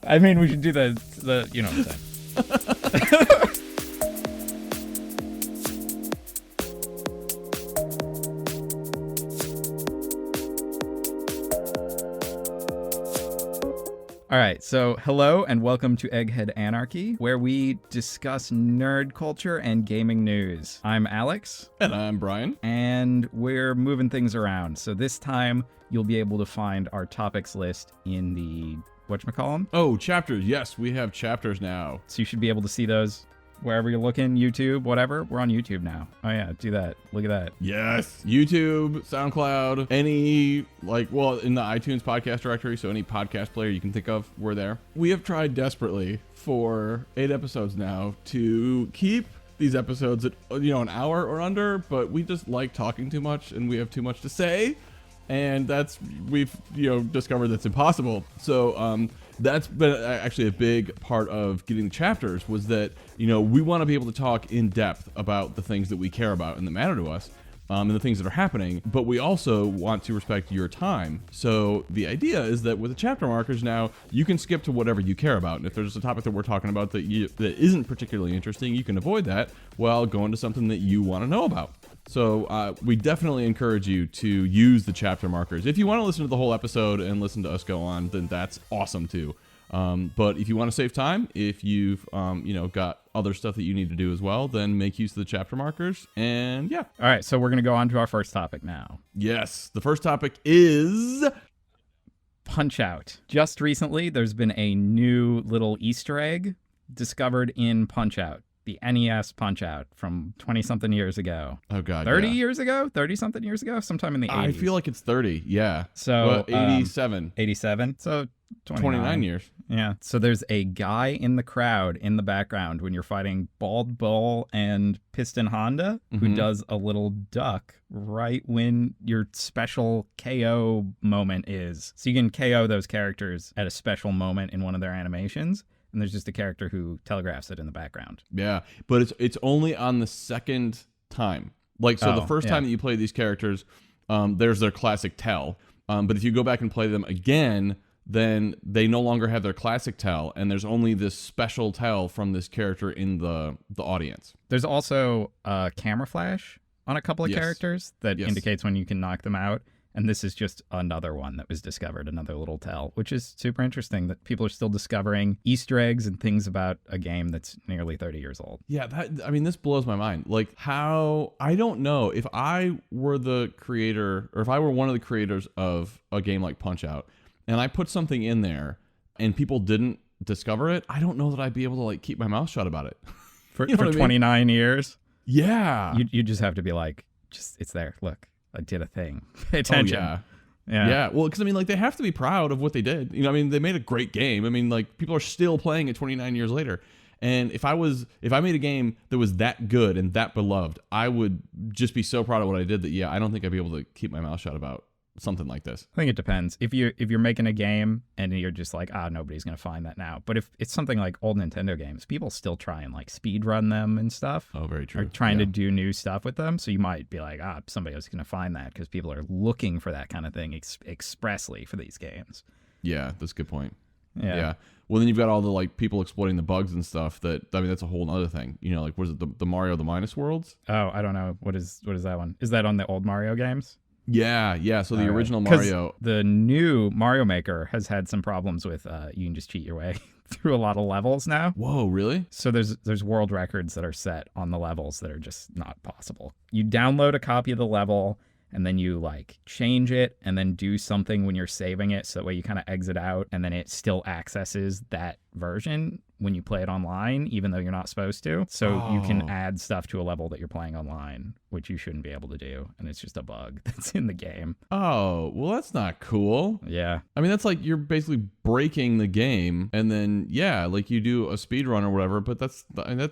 I mean, we should do the you know what I'm saying. All right, so hello and welcome to Egghead Anarchy, where we discuss nerd culture and gaming news. I'm Alex. And I'm Brian. And we're moving things around. So this time, you'll be able to find our topics list in the whatchamacallem? Oh, chapters. Yes, we have chapters now. So you should be able to see those wherever you're looking, YouTube, whatever. We're on YouTube now. Oh yeah, do that. Look at that. Yes. YouTube, SoundCloud, any, in the iTunes podcast directory, so any podcast player you can think of, we're there. We have tried desperately for 8 episodes now to keep these episodes at, an hour or under, but we just like talking too much and we have too much to say. And we've discovered that's impossible. So that's been actually a big part of getting the chapters, was that, we want to be able to talk in depth about the things that we care about and that matter to us, and the things that are happening, but we also want to respect your time. So the idea is that with the chapter markers now, you can skip to whatever you care about. And if there's a topic that we're talking about that isn't particularly interesting, you can avoid that while going to something that you want to know about. So we definitely encourage you to use the chapter markers. If you want to listen to the whole episode and listen to us go on, then that's awesome too. But if you want to save time, if you've got other stuff that you need to do as well, then make use of the chapter markers. And yeah. All right, so we're going to go on to our first topic now. Yes, the first topic is Punch-Out. Just recently, there's been a new little Easter egg discovered in Punch-Out. The NES Punch-Out from 20-something years ago. Oh, God, 30 yeah. years ago? 30-something years ago? Sometime in the 80s. I feel like it's 30, yeah. So 87. 87? So 29 years. Yeah. So there's a guy in the crowd in the background when you're fighting Bald Bull and Piston Honda, who does a little duck right when your special KO moment is. So you can KO those characters at a special moment in one of their animations. And there's just a character who telegraphs it in the background. Yeah, but it's only on the second time. The first time that you play these characters, there's their classic tell. But if you go back and play them again, then they no longer have their classic tell, and there's only this special tell from this character in the audience. There's also a camera flash on a couple of characters that indicates when you can knock them out. And this is just another one that was discovered, another little tell, which is super interesting that people are still discovering Easter eggs and things about a game that's nearly 30 years old. Yeah, this blows my mind. I don't know if I were the creator, or if I were one of the creators of a game like Punch-Out, and I put something in there and people didn't discover it, I don't know that I'd be able to keep my mouth shut about it. For 29 years? Yeah. You just have to be it's there, look. I did a thing. Pay attention. Oh, yeah. Well, because they have to be proud of what they did. They made a great game. People are still playing it 29 years later. And if I made a game that was that good and that beloved, I would just be so proud of what I did that I don't think I'd be able to keep my mouth shut about something like this. I think it depends. If you're making a game and you're just nobody's gonna find that now. But if it's something like old Nintendo games, people still try and speed run them and stuff. Oh, very true. Or trying to do new stuff with them. So you might be somebody else is gonna find that because people are looking for that kind of thing expressly for these games. Yeah, that's a good point. Yeah. Well, then you've got all the people exploiting the bugs and stuff. That's a whole other thing. Was it the Mario the Minus Worlds? Oh, I don't know. What is that one? Is that on the old Mario games? Yeah. So the original Mario, the new Mario Maker has had some problems with you can just cheat your way through a lot of levels now. Whoa, really? So there's world records that are set on the levels that are just not possible. You download a copy of the level and then you change it and then do something when you're saving it, so that way you kind of exit out and then it still accesses that version when you play it online, even though you're not supposed to. So you can add stuff to a level that you're playing online, which you shouldn't be able to do. And it's just a bug that's in the game. Oh, well, that's not cool. Yeah. That's you're basically breaking the game and then, you do a speed run or whatever, but that's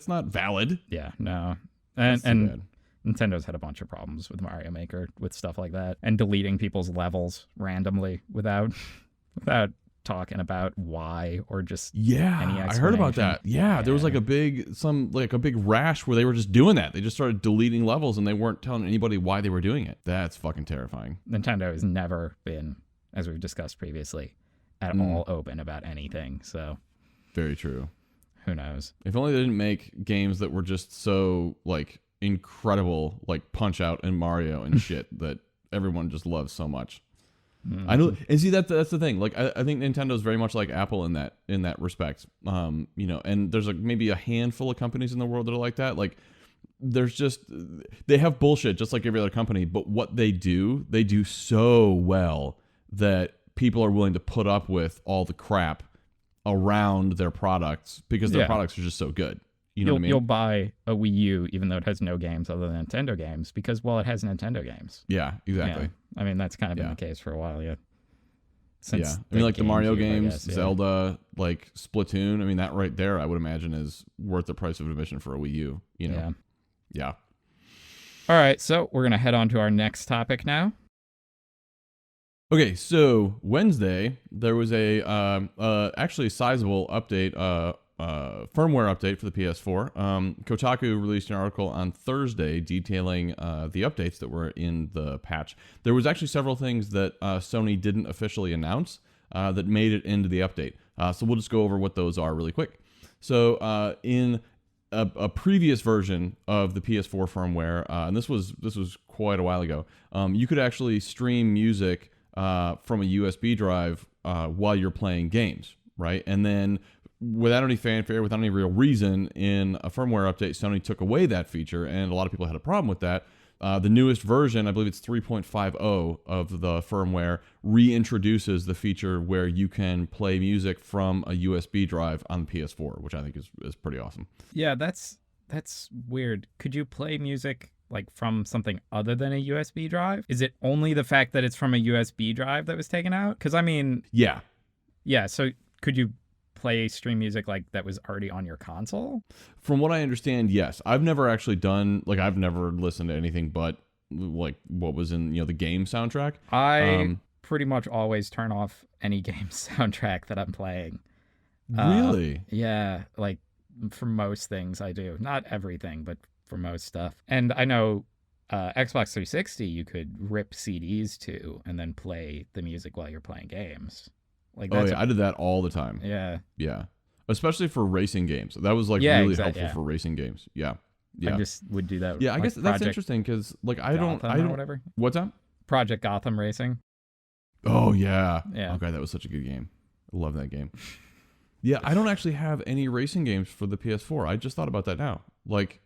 not valid. Yeah, no. And Nintendo's had a bunch of problems with Mario Maker with stuff like that and deleting people's levels randomly without talking about why or just any explanation. I heard about that. Yeah, there was a big rash where they were just doing that. They just started deleting levels and they weren't telling anybody why they were doing it. That's fucking terrifying. Nintendo has never been, as we've discussed previously, at all open about anything. So very true. Who knows? If only they didn't make games that were just so like incredible, like Punch Out and Mario and shit that everyone just loves so much. I know, and see that's the thing. Like I think Nintendo's very much like Apple in that respect. You know, and there's like maybe a handful of companies in the world that are like that. Like there's just they have bullshit just like every other company, but what they do so well that people are willing to put up with all the crap around their products because their products are just so good. You know what I mean? You'll buy a Wii U even though it has no games other than Nintendo games because, well, it has Nintendo games. Yeah, exactly. Yeah. I mean, that's kind of been the case for a while, Since I mean, like the Mario games, Zelda, like Splatoon. I mean, that right there, I would imagine, is worth the price of admission for a Wii U. You know? Yeah. All right, so we're gonna head on to our next topic now. Okay, so Wednesday there was a actually sizable update, firmware update for the PS4. Kotaku released an article on Thursday detailing the updates that were in the patch. There was actually several things that Sony didn't officially announce that made it into the update. So we'll just go over what those are really quick. So in a previous version of the PS4 firmware, and this was quite a while ago, you could actually stream music from a USB drive while you're playing games, right? And then without any fanfare, without any real reason, in a firmware update, Sony took away that feature, and a lot of people had a problem with that. The newest version, I believe it's 3.50 of the firmware, reintroduces the feature where you can play music from a USB drive on the PS4, which I think is pretty awesome. Yeah, that's weird. Could you play music like from something other than a USB drive? Is it only the fact that it's from a USB drive that was taken out? Because I mean, yeah. So could you play stream music like that was already on your console? From what I understand, yes. I've never actually done, like, I've never listened to anything but like what was in, the game soundtrack. I pretty much always turn off any game soundtrack that I'm playing. Really? Yeah, like for most things I do. Not everything, but for most stuff. And I know Xbox 360 you could rip CDs to and then play the music while you're playing games. Like that's I did that all the time. Yeah. Especially for racing games. That was like really helpful for racing games. Yeah. I just would do that. Yeah, I guess that's interesting because like I don't whatever. What's that? Project Gotham Racing. Oh yeah. Oh god, that was such a good game. I love that game. Yeah, I don't actually have any racing games for the PS4. I just thought about that now. Like,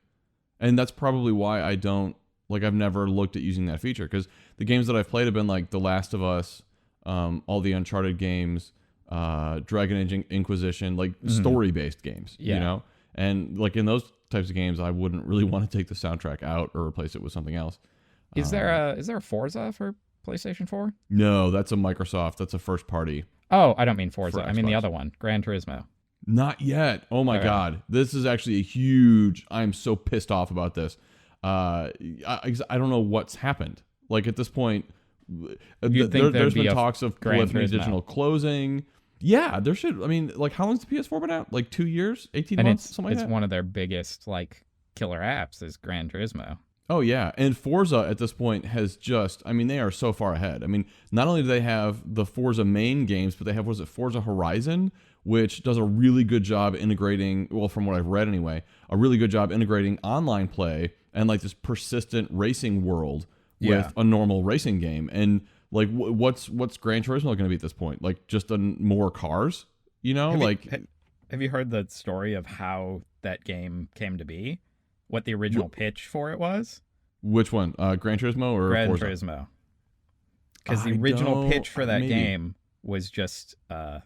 and that's probably why I don't, like, I've never looked at using that feature because the games that I've played have been like The Last of Us, all the Uncharted games, Dragon Age Inquisition, like story-based games, you know? And like in those types of games, I wouldn't really want to take the soundtrack out or replace it with something else. Is there a Forza for PlayStation 4? No, that's a Microsoft. That's a first party. Oh, I don't mean Forza. I mean the other one, Gran Turismo. Not yet. Oh my God. This is actually a huge, I'm so pissed off about this. I don't know what's happened. Like at this point, there's been talks of digital closing. Yeah, there should. I mean, like how long's the PS4 been out? Like 2 years, 18 months, something like that? It's one of their biggest like killer apps is Gran Turismo. Oh yeah, and Forza at this point has just, I mean, they are so far ahead. I mean, not only do they have the Forza main games, but they have, was it Forza Horizon, which does a really good job integrating, well, from what I've read anyway, a really good job integrating online play and like this persistent racing world with a normal racing game. And like, what's Gran Turismo going to be at this point? Like just more cars, you know? Have you heard the story of how that game came to be? What the original pitch for it was? Which one? Gran Turismo or Gran Forza? Turismo. Because the original pitch for that game was just, I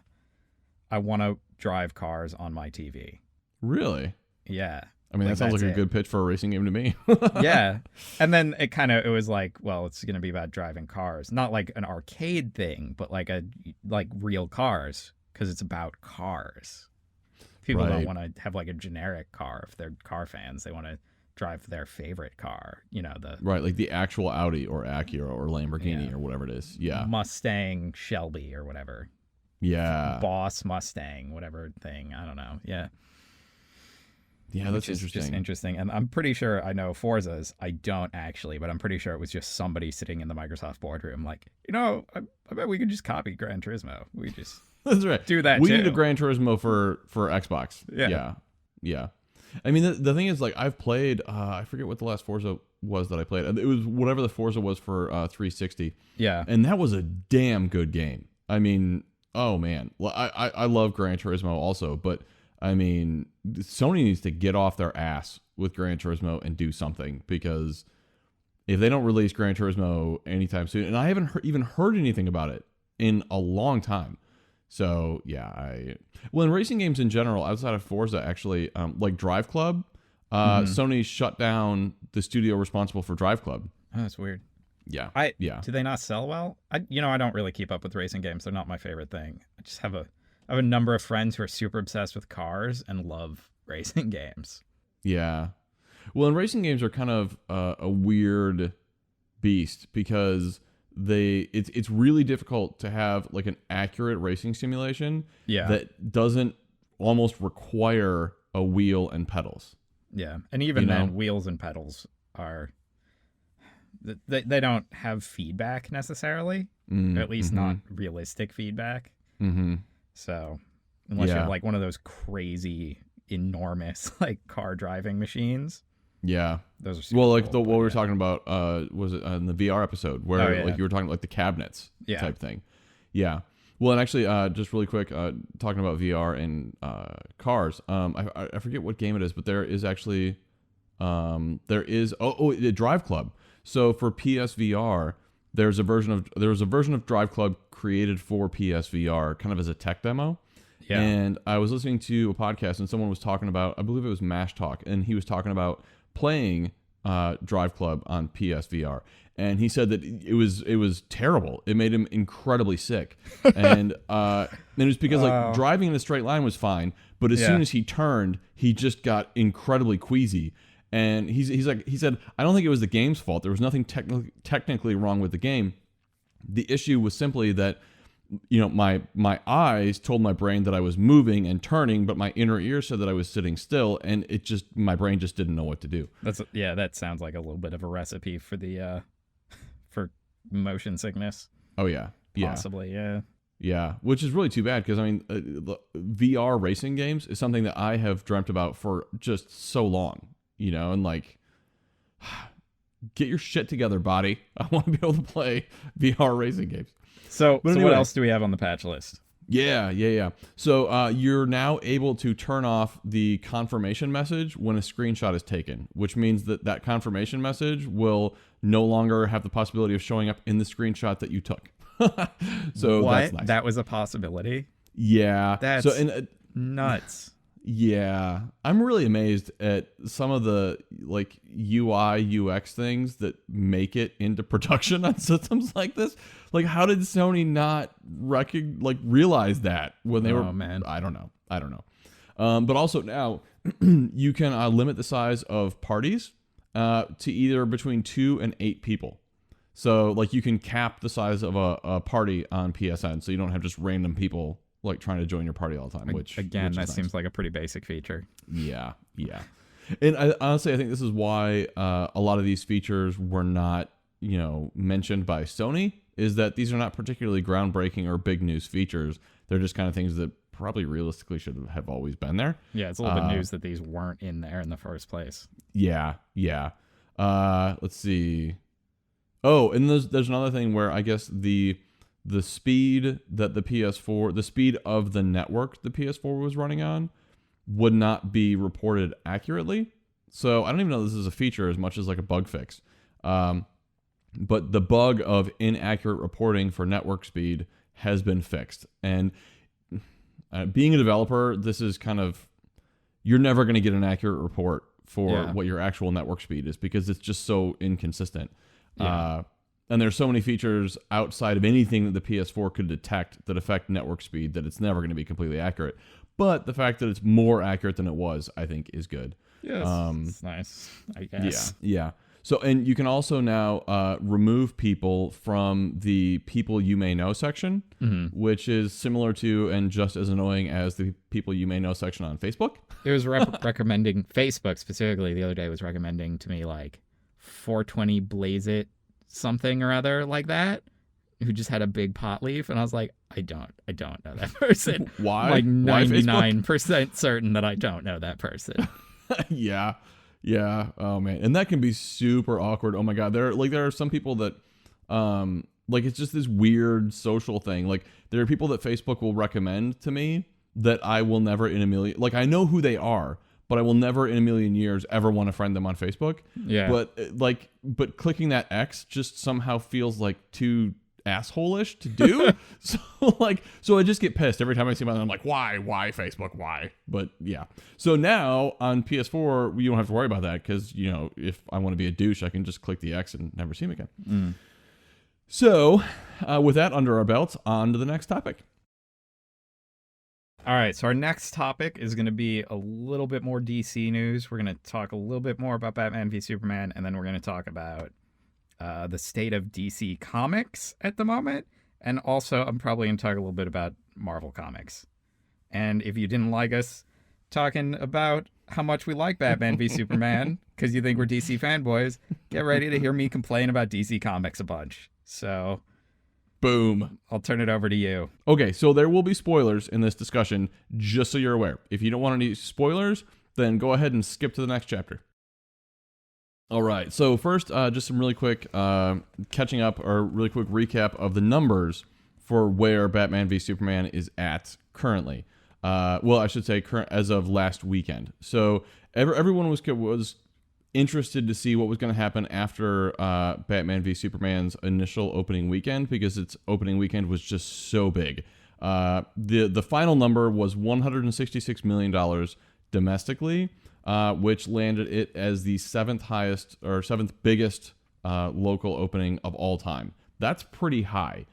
want to drive cars on my TV. Really? Yeah. I mean, that sounds like a good pitch for a racing game to me. Yeah. And then it was like, well, it's going to be about driving cars. Not like an arcade thing, but like real cars. Because it's about cars. People don't want to have like a generic car. If they're car fans, they want to drive their favorite car. You know, like the actual Audi or Acura or Lamborghini or whatever it is. Yeah. Mustang Shelby or whatever. Yeah. Boss Mustang, whatever thing. I don't know. Yeah. Yeah, that's interesting. Just interesting. And I'm pretty sure I know Forza's. I don't actually, but I'm pretty sure it was just somebody sitting in the Microsoft boardroom like, I bet we could just copy Gran Turismo. We just That's right. Do that We too. need a Gran Turismo for Xbox. Yeah. Yeah. I mean, the thing is, like, I've played, I forget what the last Forza was that I played. It was whatever the Forza was for 360. Yeah. And that was a damn good game. I mean, oh man. Well, I love Gran Turismo also, but I mean, Sony needs to get off their ass with Gran Turismo and do something, because if they don't release Gran Turismo anytime soon, and I haven't even heard anything about it in a long time. So yeah, in racing games in general, outside of Forza, actually, like Drive Club, Sony shut down the studio responsible for Drive Club. Oh, that's weird. Yeah. Do they not sell well? I don't really keep up with racing games. They're not my favorite thing. I just have a number of friends who are super obsessed with cars and love racing games. Yeah. Well, and racing games are kind of a weird beast, because it's really difficult to have like an accurate racing simulation that doesn't almost require a wheel and pedals. Yeah. And even then, wheels and pedals are... They don't have feedback necessarily, or at least not realistic feedback. Mm-hmm. So unless you have like one of those crazy, enormous like car driving machines. Yeah. Those are super like cool, what we were talking about, was it in the VR episode where like you were talking like the cabinets type thing. Yeah. Well, and actually, just really quick, talking about VR and cars. I forget what game it is, but there is actually the Drive Club. So for PSVR, there's a version of Drive Club created for PSVR, kind of as a tech demo. Yeah. And I was listening to a podcast, and someone was talking about, I believe it was Mash Talk, and he was talking about playing Drive Club on PSVR, and he said that it was terrible. It made him incredibly sick, and it was because like driving in a straight line was fine, but as soon as he turned, he just got incredibly queasy. And he said, I don't think it was the game's fault. There was nothing technically wrong with the game. The issue was simply that, my eyes told my brain that I was moving and turning, but my inner ear said that I was sitting still, and my brain just didn't know what to do. That sounds like a little bit of a recipe for the for motion sickness. Oh yeah, possibly, yeah. Yeah, which is really too bad, because I mean, VR racing games is something that I have dreamt about for just so long. And like, get your shit together, body. I want to be able to play VR racing games. So what else do we have on the patch list? Yeah. So you're now able to turn off the confirmation message when a screenshot is taken, which means that confirmation message will no longer have the possibility of showing up in the screenshot that you took. So that's nice. That was a possibility? Yeah. That's nuts. Yeah, I'm really amazed at some of the like UI UX things that make it into production on systems like this. Like, how did Sony not realize that when they were? Oh man, I don't know. But also now you can limit the size of parties to either between 2 and 8 people. So like you can cap the size of a party on PSN, so you don't have just random people like trying to join your party all the time, which that nice. Seems like a pretty basic feature. Yeah. And honestly, I think this is why a lot of these features were not, mentioned by Sony, is that these are not particularly groundbreaking or big news features. They're just kind of things that probably realistically should have always been there. Yeah, it's a little bit news that these weren't in there in the first place. Yeah. Let's see. Oh, and there's another thing where I guess the speed that the speed of the network the PS4 was running on would not be reported accurately. So I don't even know this is a feature as much as like a bug fix. But the bug of inaccurate reporting for network speed has been fixed. And being a developer, this is kind of, you're never going to get an accurate report for what your actual network speed is, because it's just so inconsistent. Yeah. And there's so many features outside of anything that the PS4 could detect that affect network speed that it's never going to be completely accurate. But the fact that it's more accurate than it was, I think, is good. Yes, it's nice, I guess. Yeah. So, and you can also now remove people from the people you may know section, which is similar to and just as annoying as the people you may know section on Facebook. It was recommending, Facebook specifically the other day was recommending to me like 420 Blaze It something or other like that. who just had a big pot leaf, and I was like, I don't know that person. Why? I'm like Why Facebook? 99% certain that I don't know that person. Yeah. Yeah. Oh man. And that can be super awkward. Oh my God. There are some people that, like it's just this weird social thing. Like there are people that Facebook will recommend to me that I will never in a million, like I know who they are, but I will never in a million years ever want to friend them on Facebook. Yeah. But clicking that X just somehow feels like too asshole-ish to do. so I just get pissed every time I see them. I'm like, why Facebook? Why? But yeah. So now on PS4, you don't have to worry about that because, you know, if I want to be a douche, I can just click the X and never see him again. So with that under our belts, on to the next topic. All right, so our next topic is going to be a little bit more DC news. We're going to talk a little bit more about Batman v Superman, and then we're going to talk about the state of DC Comics at the moment. And also, I'm probably going to talk a little bit about Marvel Comics. And if you didn't like us talking about how much we like Batman v Superman, because you think we're DC fanboys, get ready to hear me complain about DC Comics a bunch. So, boom. I'll turn it over to you. Okay, so there will be spoilers in this discussion, just so you're aware. If you don't want any spoilers, then go ahead and skip to the next chapter. All right, so first, just some really quick catching up or really quick recap of the numbers for where Batman v Superman is at currently. Well, I should say current as of last weekend. So everyone was interested to see what was going to happen after Batman v Superman's initial opening weekend because its opening weekend was just so big. The final number was $166 million domestically, which landed it as the seventh biggest local opening of all time. That's pretty high.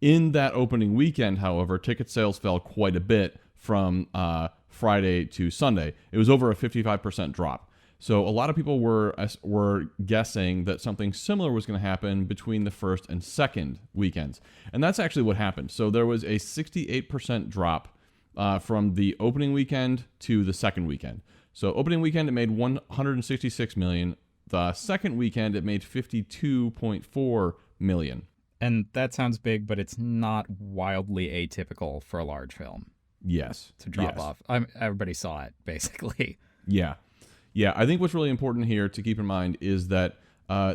In that opening weekend, however, ticket sales fell quite a bit from Friday to Sunday. It was over a 55% drop. So a lot of people were guessing that something similar was going to happen between the first and second weekends. And that's actually what happened. So there was a 68% drop from the opening weekend to the second weekend. So opening weekend, it made $166 million. The second weekend, it made $52.4 million. And that sounds big, but it's not wildly atypical for a large film. Yes. To drop off. Everybody saw it, basically. Yeah. Yeah, I think what's really important here to keep in mind is that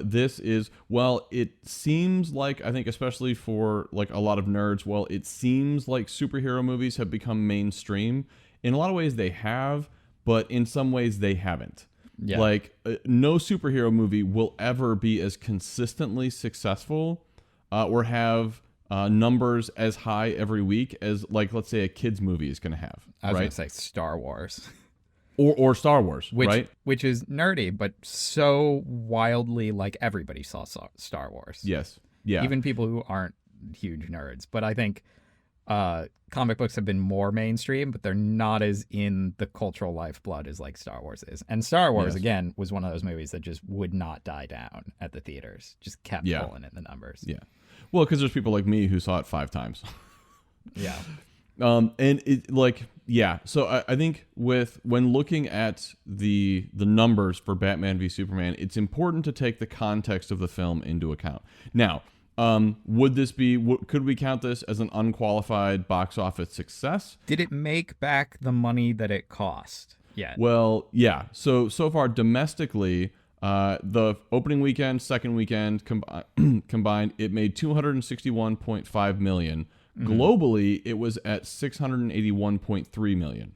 this is, well, it seems like, I think especially for like a lot of nerds, well, it seems like superhero movies have become mainstream. In a lot of ways they have, but in some ways they haven't. Yeah. Like no superhero movie will ever be as consistently successful or have numbers as high every week as, like, let's say a kid's movie is going to have. I was right? going to say Star Wars. Or Star Wars, right? Which is nerdy, but so wildly like everybody saw Star Wars. Yes. Yeah. Even people who aren't huge nerds. But I think comic books have been more mainstream, but they're not as in the cultural lifeblood as like Star Wars is. And Star Wars, again, was one of those movies that just would not die down at the theaters. Just kept pulling in the numbers. Yeah. Well, because there's people like me who saw it 5 times. Yeah. And it so I think when looking at the numbers for Batman v Superman, it's important to take the context of the film into account. Now, could we count this as an unqualified box office success? Did it make back the money that it cost? Yeah. Well, yeah. So far domestically, the opening weekend, second weekend combined, it made $261.5 million. Globally, it was at $681.3 million.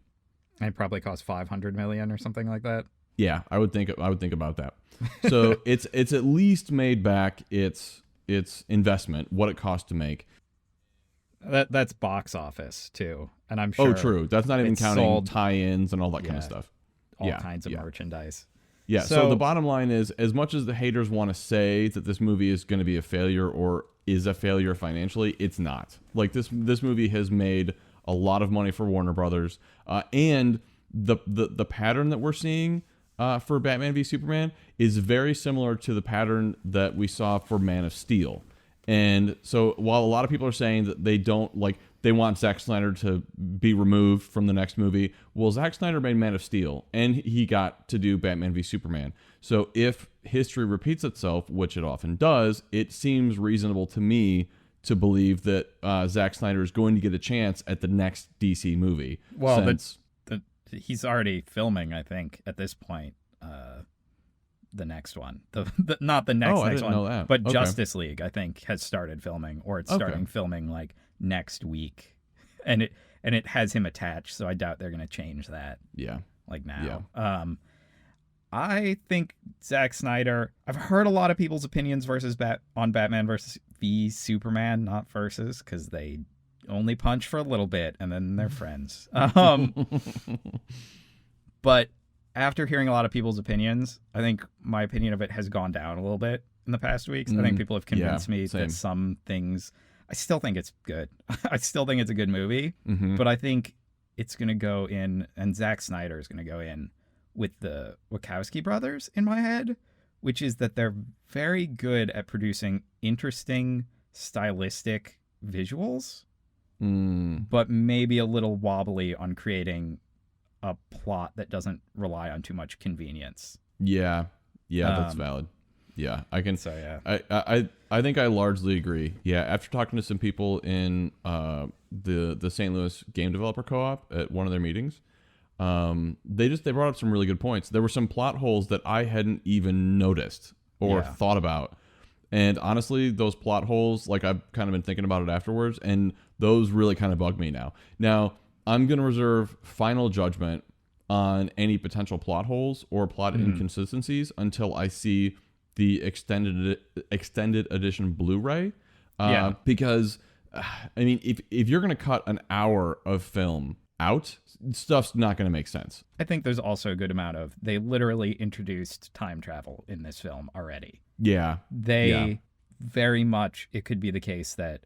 And it probably cost $500 million or something like that. Yeah, I would think about that. So it's at least made back its investment, what it cost to make. That's box office too, and I'm sure. Oh, true. That's not even counting tie-ins and all that kind of stuff. All kinds of merchandise. Yeah. So the bottom line is, as much as the haters want to say that this movie is going to be a failure or is a failure financially, it's not. Like this movie has made a lot of money for Warner Brothers, and the pattern that we're seeing for Batman v Superman is very similar to the pattern that we saw for Man of Steel. And so while a lot of people are saying that they want Zack Snyder to be removed from the next movie, well, Zack Snyder made Man of Steel and he got to do Batman v Superman. So if history repeats itself, which it often does, it seems reasonable to me to believe that Zack Snyder is going to get a chance at the next DC movie. Well, he's already filming, I think, at this point. The next one, not the next I didn't one, know that. but Okay. Justice League, I think, has started filming, or it's starting filming like next week, and it has him attached. So I doubt they're gonna change that. Yeah. Like now. Yeah. I think Zack Snyder. I've heard a lot of people's opinions on Batman versus v Superman, not versus, because they only punch for a little bit and then they're friends. But after hearing a lot of people's opinions, I think my opinion of it has gone down a little bit in the past weeks. I think people have convinced me that some things. I still think it's good. I still think it's a good movie, but I think it's going to go in, and Zack Snyder is going to go in with the Wachowski brothers in my head, which is that they're very good at producing interesting, stylistic visuals, but maybe a little wobbly on creating a plot that doesn't rely on too much convenience. Yeah, that's valid. Yeah, I can. So yeah, I think I largely agree. Yeah, after talking to some people in the St. Louis Game Developer Co-op at one of their meetings, they brought up some really good points. There were some plot holes that I hadn't even noticed or thought about. And honestly, those plot holes, like I've kind of been thinking about it afterwards, and those really kind of bug me now. Now, I'm going to reserve final judgment on any potential plot holes or plot inconsistencies until I see the extended edition Blu-ray. Because, I mean, if you're going to cut an hour of film out, stuff's not going to make sense. I think there's also a good amount of, they literally introduced time travel in this film already. Yeah. Very much, it could be the case that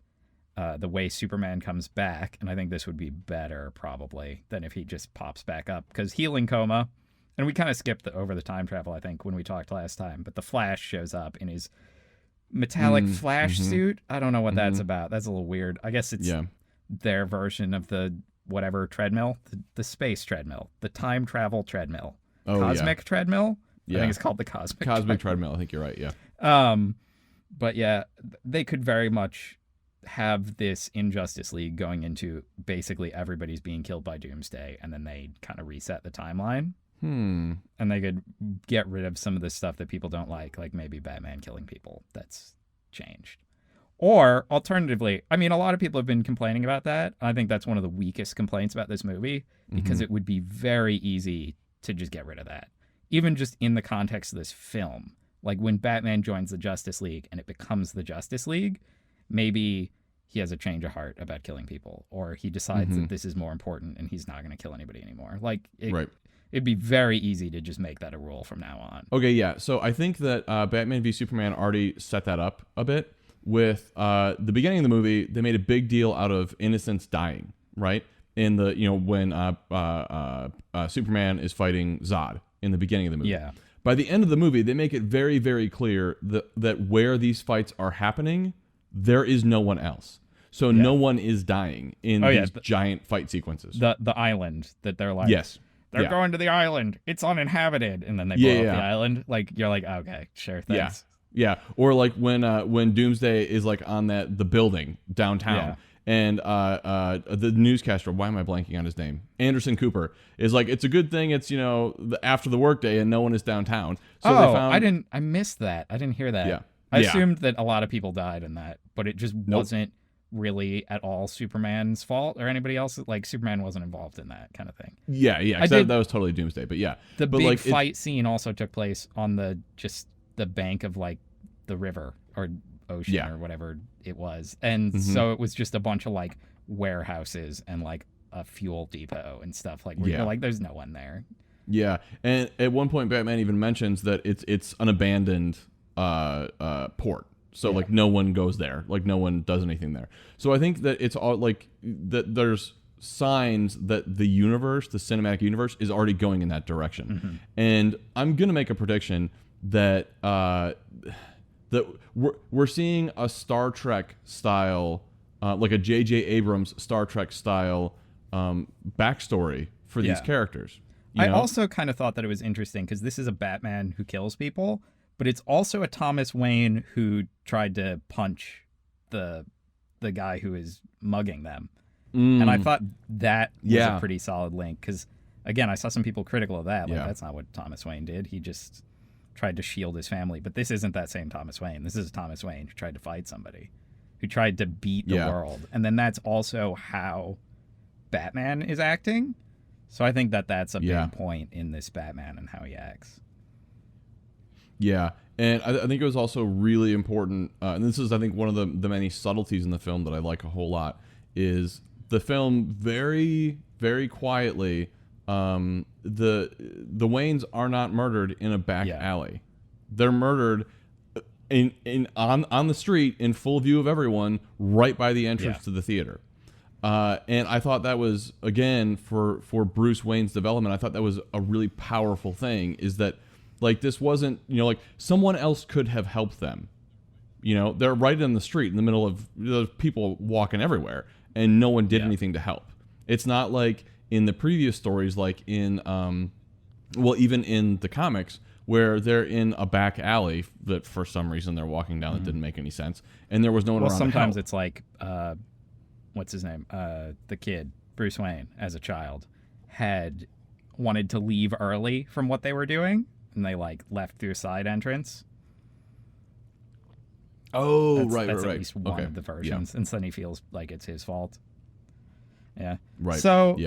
the way Superman comes back, and I think this would be better probably than if he just pops back up, because healing coma, and we kind of skipped over the time travel, I think, when we talked last time, but the Flash shows up in his metallic Flash suit. I don't know what that's about. That's a little weird. I guess it's their version of the whatever treadmill, the space treadmill, the time travel treadmill, cosmic treadmill. I think it's called the cosmic treadmill. I think you're right. Yeah. But yeah, they could very much have this in Justice League going into basically everybody's being killed by Doomsday, and then they kind of reset the timeline. And they could get rid of some of the stuff that people don't like maybe Batman killing people. That's changed. Or alternatively, I mean, a lot of people have been complaining about that. I think that's one of the weakest complaints about this movie, because it would be very easy to just get rid of that. Even just in the context of this film. Like when Batman joins the Justice League and it becomes the Justice League, maybe he has a change of heart about killing people, or he decides that this is more important and he's not going to kill anybody anymore. It'd be very easy to just make that a rule from now on. Okay, yeah. So I think that Batman v Superman already set that up a bit. With the beginning of the movie, they made a big deal out of innocents dying, right? In the, when Superman is fighting Zod in the beginning of the movie. Yeah. By the end of the movie, they make it very, very clear that where these fights are happening, there is no one else. So no one is dying in these giant fight sequences. The island that they're like, they're going to the island. It's uninhabited, and then they blow up the island. Like you're like, okay, sure, thanks. Yeah. Or like when Doomsday is like on the building downtown. And the newscaster, why am I blanking on his name? Anderson Cooper is like, it's a good thing it's after the workday and no one is downtown. So they found... I missed that. I didn't hear that. Yeah. I assumed that a lot of people died in that, but it just wasn't really at all Superman's fault or anybody else. Like Superman wasn't involved in that kind of thing. Yeah. That was totally Doomsday, but yeah. The big fight scene also took place on the bank of like the river or ocean or whatever it was, and so it was just a bunch of like warehouses and like a fuel depot and stuff, like where you're like, there's no one there. Yeah, and at one point Batman even mentions that it's an abandoned port, so like no one goes there, like no one does anything there. So I think that it's all like that there's signs that the cinematic universe is already going in that direction. And I'm gonna make a prediction that that we're seeing a Star Trek style, like a J.J. Abrams Star Trek style backstory for these characters. I also kind of thought that it was interesting because this is a Batman who kills people, but it's also a Thomas Wayne who tried to punch the the guy who is mugging them. And I thought that was a pretty solid link because, again, I saw some people critical of that. Like, that's not what Thomas Wayne did. He just tried to shield his family. But this isn't that same Thomas Wayne. This is Thomas Wayne who tried to fight somebody, who tried to beat the world. And then that's also how Batman is acting. So I think that that's a big point in this Batman and how he acts. Yeah. And I think it was also really important, and this is, I think, one of the many subtleties in the film that I like a whole lot, is the film very, very quietly, the Waynes are not murdered in a back alley. They're murdered on the street in full view of everyone, right by the entrance to the theater. And I thought that was, again, for Bruce Wayne's development, I thought that was a really powerful thing, is that, like, this wasn't, like, someone else could have helped them. They're right in the street in the middle of people walking everywhere, and no one did anything to help. It's not like in the previous stories, like in, even in the comics, where they're in a back alley that for some reason they're walking down that didn't make any sense, and there was no one around to help. Sometimes it's like, what's his name? The kid, Bruce Wayne, as a child, had wanted to leave early from what they were doing, and they, like, left through a side entrance. Oh, that's right. at least one of the versions, and then he feels like it's his fault. Yeah. Right. So,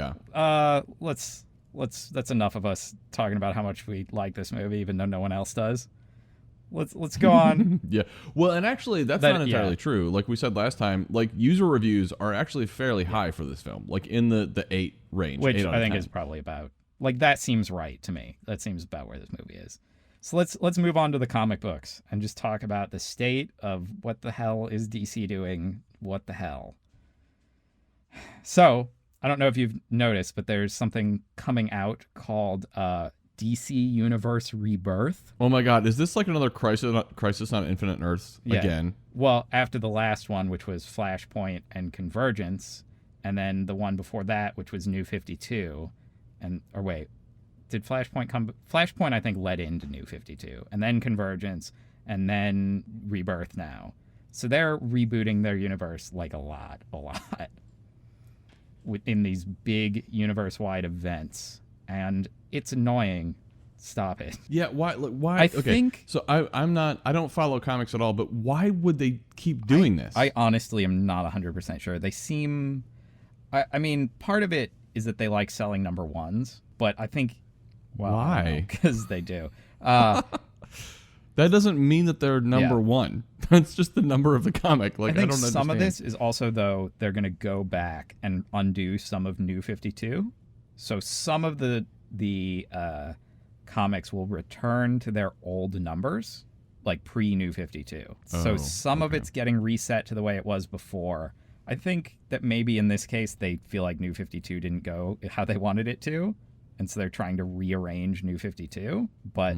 let's that's enough of us talking about how much we like this movie, even though no one else does. Let's go on. Yeah. Well, and actually, that's not entirely true. Like we said last time, like, user reviews are actually fairly high for this film, like in the 8 range, which 8 out I of think 10. is probably about, like, that seems right to me. That seems about where this movie is. So let's move on to the comic books and just talk about the state of what the hell is DC doing. What the hell? So I don't know if you've noticed, but there's something coming out called DC Universe Rebirth. Oh my God, is this like another Crisis on Infinite Earths again? Well, after the last one, which was Flashpoint and Convergence, and then the one before that, which was New 52, did Flashpoint come? Flashpoint, I think, led into New 52, and then Convergence, and then Rebirth now. So they're rebooting their universe like a lot, within these big universe-wide events, and it's annoying. Stop it. Yeah, why? I think so. I don't follow comics at all, but why would they keep doing this? I honestly am not 100% sure. They seem. I mean, part of it is that they like selling number ones, but I think. Why? Because they do. That doesn't mean that they're number one. That's just the number of the comic. Like, I don't understand. Some of this is also, though, they're going to go back and undo some of New 52. So some of the comics will return to their old numbers, like pre-New 52. So some of it's getting reset to the way it was before. I think that maybe in this case they feel like New 52 didn't go how they wanted it to, and so they're trying to rearrange New 52. But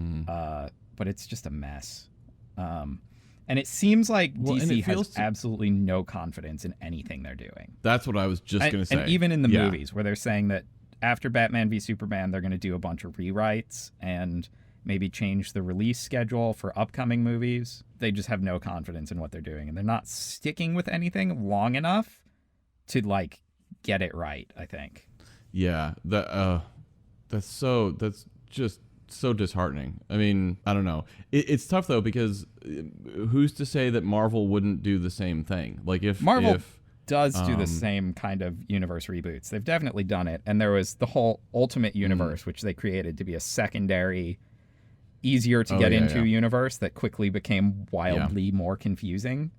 it's just a mess. And it seems like DC has absolutely no confidence in anything they're doing. That's what I was just going to say. And even in the movies, where they're saying that after Batman v Superman, they're going to do a bunch of rewrites and maybe change the release schedule for upcoming movies. They just have no confidence in what they're doing, and they're not sticking with anything long enough to, like, get it right, I think. Yeah, that's just so disheartening. I mean, I don't know. It's tough though, because who's to say that Marvel wouldn't do the same thing? Like, if Marvel does do the same kind of universe reboots. They've definitely done it. And there was the whole Ultimate Universe, which they created to be a secondary, easier to get into universe that quickly became wildly more confusing.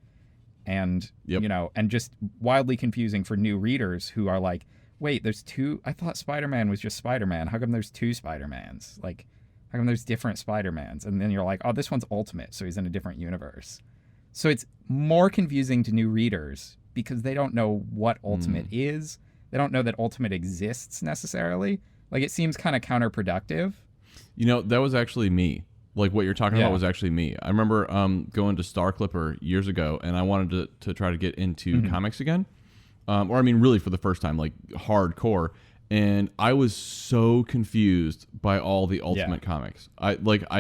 And, and just wildly confusing for new readers who are like, wait, there's two? I thought Spider-Man was just Spider-Man. How come there's two Spider-Mans? Like, how come there's different Spider-Mans? And then you're like, oh, this one's Ultimate, so he's in a different universe. So it's more confusing to new readers because they don't know what Ultimate is. They don't know that Ultimate exists necessarily. Like, it seems kind of counterproductive. That was actually me. Like, what you're talking about was actually me. I remember going to Star Clipper years ago, and I wanted to try to get into comics again. Really for the first time, like, hardcore. And I was so confused by all the Ultimate comics. I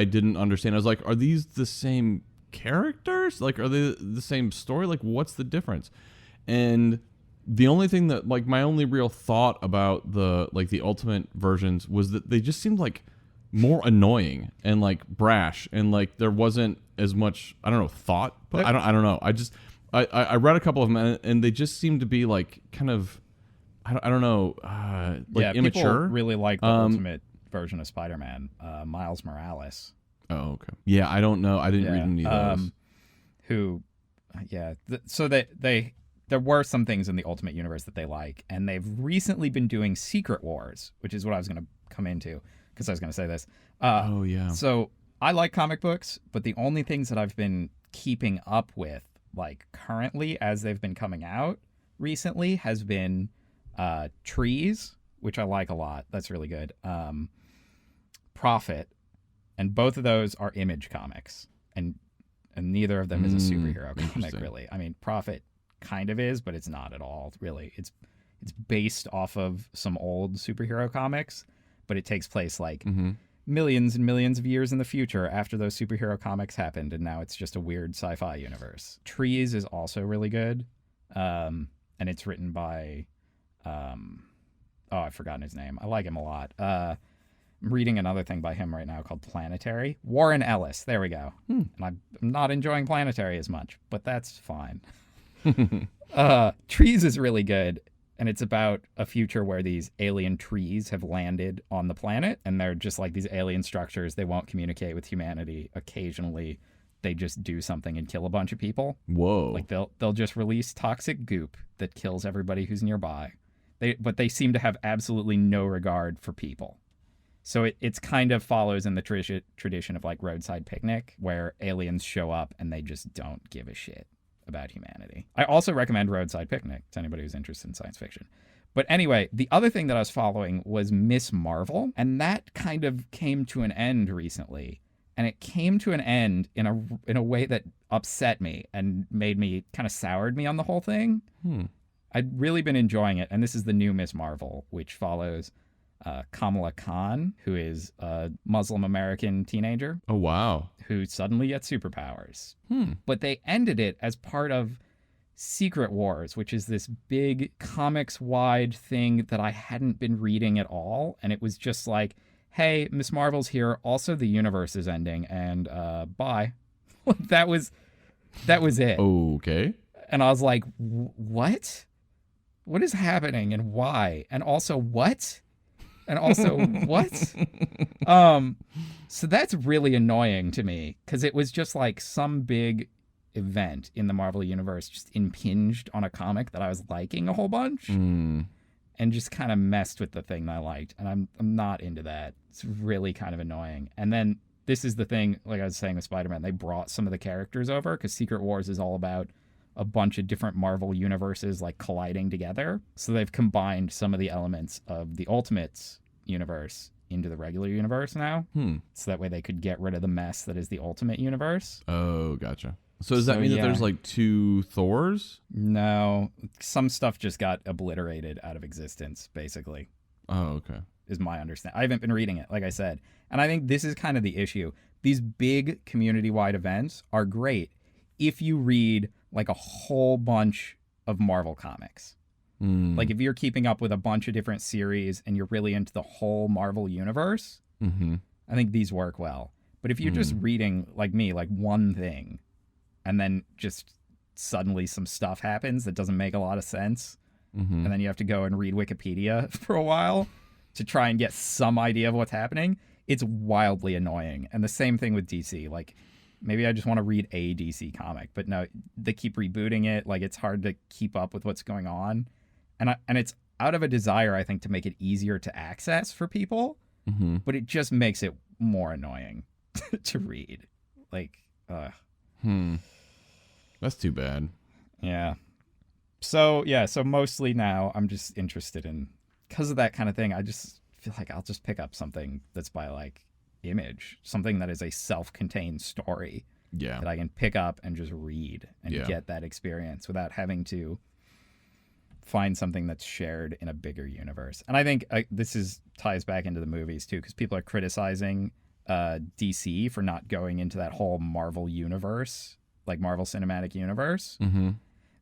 didn't understand. I was like, are these the same characters? Like, are they the same story? Like, what's the difference? And the only thing that, like, my only real thought about the Ultimate versions was that they just seemed like more annoying and like brash, and like there wasn't as much, I don't know, thought. But I don't know. I read a couple of them, and they just seemed to be like kind of, I don't know, like immature. People really like the Ultimate version of Spider-Man, Miles Morales. Oh, okay. Yeah, I don't know. I didn't read any of those. So there were some things in the Ultimate Universe that they like, and they've recently been doing Secret Wars, which is what I was going to come into, because I was going to say this. Oh, yeah. So I like comic books, but the only things that I've been keeping up with, like currently as they've been coming out recently, has been Trees, which I like a lot. That's really good. Prophet, and both of those are Image comics, and neither of them is a superhero comic, really. I mean, Prophet kind of is, but it's not at all, really. It's based off of some old superhero comics, but it takes place like millions and millions of years in the future after those superhero comics happened, and now it's just a weird sci-fi universe. Trees is also really good, and it's written by I've forgotten his name. I like him a lot. I'm reading another thing by him right now called Planetary. Warren Ellis. There we go. And I'm not enjoying Planetary as much, but that's fine. Trees is really good, and it's about a future where these alien trees have landed on the planet, and they're just like these alien structures. They won't communicate with humanity. Occasionally, they just do something and kill a bunch of people. Whoa. Like they'll just release toxic goop that kills everybody who's nearby. But they seem to have absolutely no regard for people. So it's kind of follows in the tradition of like Roadside Picnic, where aliens show up and they just don't give a shit about humanity. I also recommend Roadside Picnic to anybody who's interested in science fiction. But anyway, the other thing that I was following was Miss Marvel, and that kind of came to an end recently. And it came to an end in a way that upset me and made me kind of soured me on the whole thing. I'd really been enjoying it, and this is the new Miss Marvel, which follows Kamala Khan, who is a Muslim American teenager. Oh, wow. Who suddenly gets superpowers. But they ended it as part of Secret Wars, which is this big comics-wide thing that I hadn't been reading at all. And it was just like, hey, Miss Marvel's here. Also, the universe is ending, and bye. That was it. Okay. And I was like, what? What is happening, and why? And also, what? And also, what? So that's really annoying to me, because it was just like some big event in the Marvel Universe just impinged on a comic that I was liking a whole bunch and just kind of messed with the thing that I liked. And I'm not into that. It's really kind of annoying. And then this is the thing, like I was saying with Spider-Man, they brought some of the characters over, because Secret Wars is all about a bunch of different Marvel universes like colliding together. So they've combined some of the elements of the Ultimates universe into the regular universe now. So that way they could get rid of the mess that is the Ultimate universe. Oh, gotcha. So does that mean that there's like two Thors? No, some stuff just got obliterated out of existence, basically. Oh, okay. Is my understanding. I haven't been reading it, like I said. And I think this is kind of the issue. These big community-wide events are great if you read like a whole bunch of Marvel comics. Like if you're keeping up with a bunch of different series and you're really into the whole Marvel universe, I think these work well. But if you're just reading, like me, like one thing, and then just suddenly some stuff happens that doesn't make a lot of sense, and then you have to go and read Wikipedia for a while to try and get some idea of what's happening, it's wildly annoying. And the same thing with DC. Like, maybe I just want to read a DC comic, but no, they keep rebooting it. Like, it's hard to keep up with what's going on. And it's out of a desire, I think, to make it easier to access for people, but it just makes it more annoying to read. Like, That's too bad. Yeah. So mostly now I'm just interested in, because of that kind of thing, I just feel like I'll just pick up something that's by like Image, something that is a self-contained story that I can pick up and just read and get that experience without having to find something that's shared in a bigger universe. And I think this ties back into the movies too, because people are criticizing DC for not going into that whole Marvel universe, like Marvel Cinematic Universe.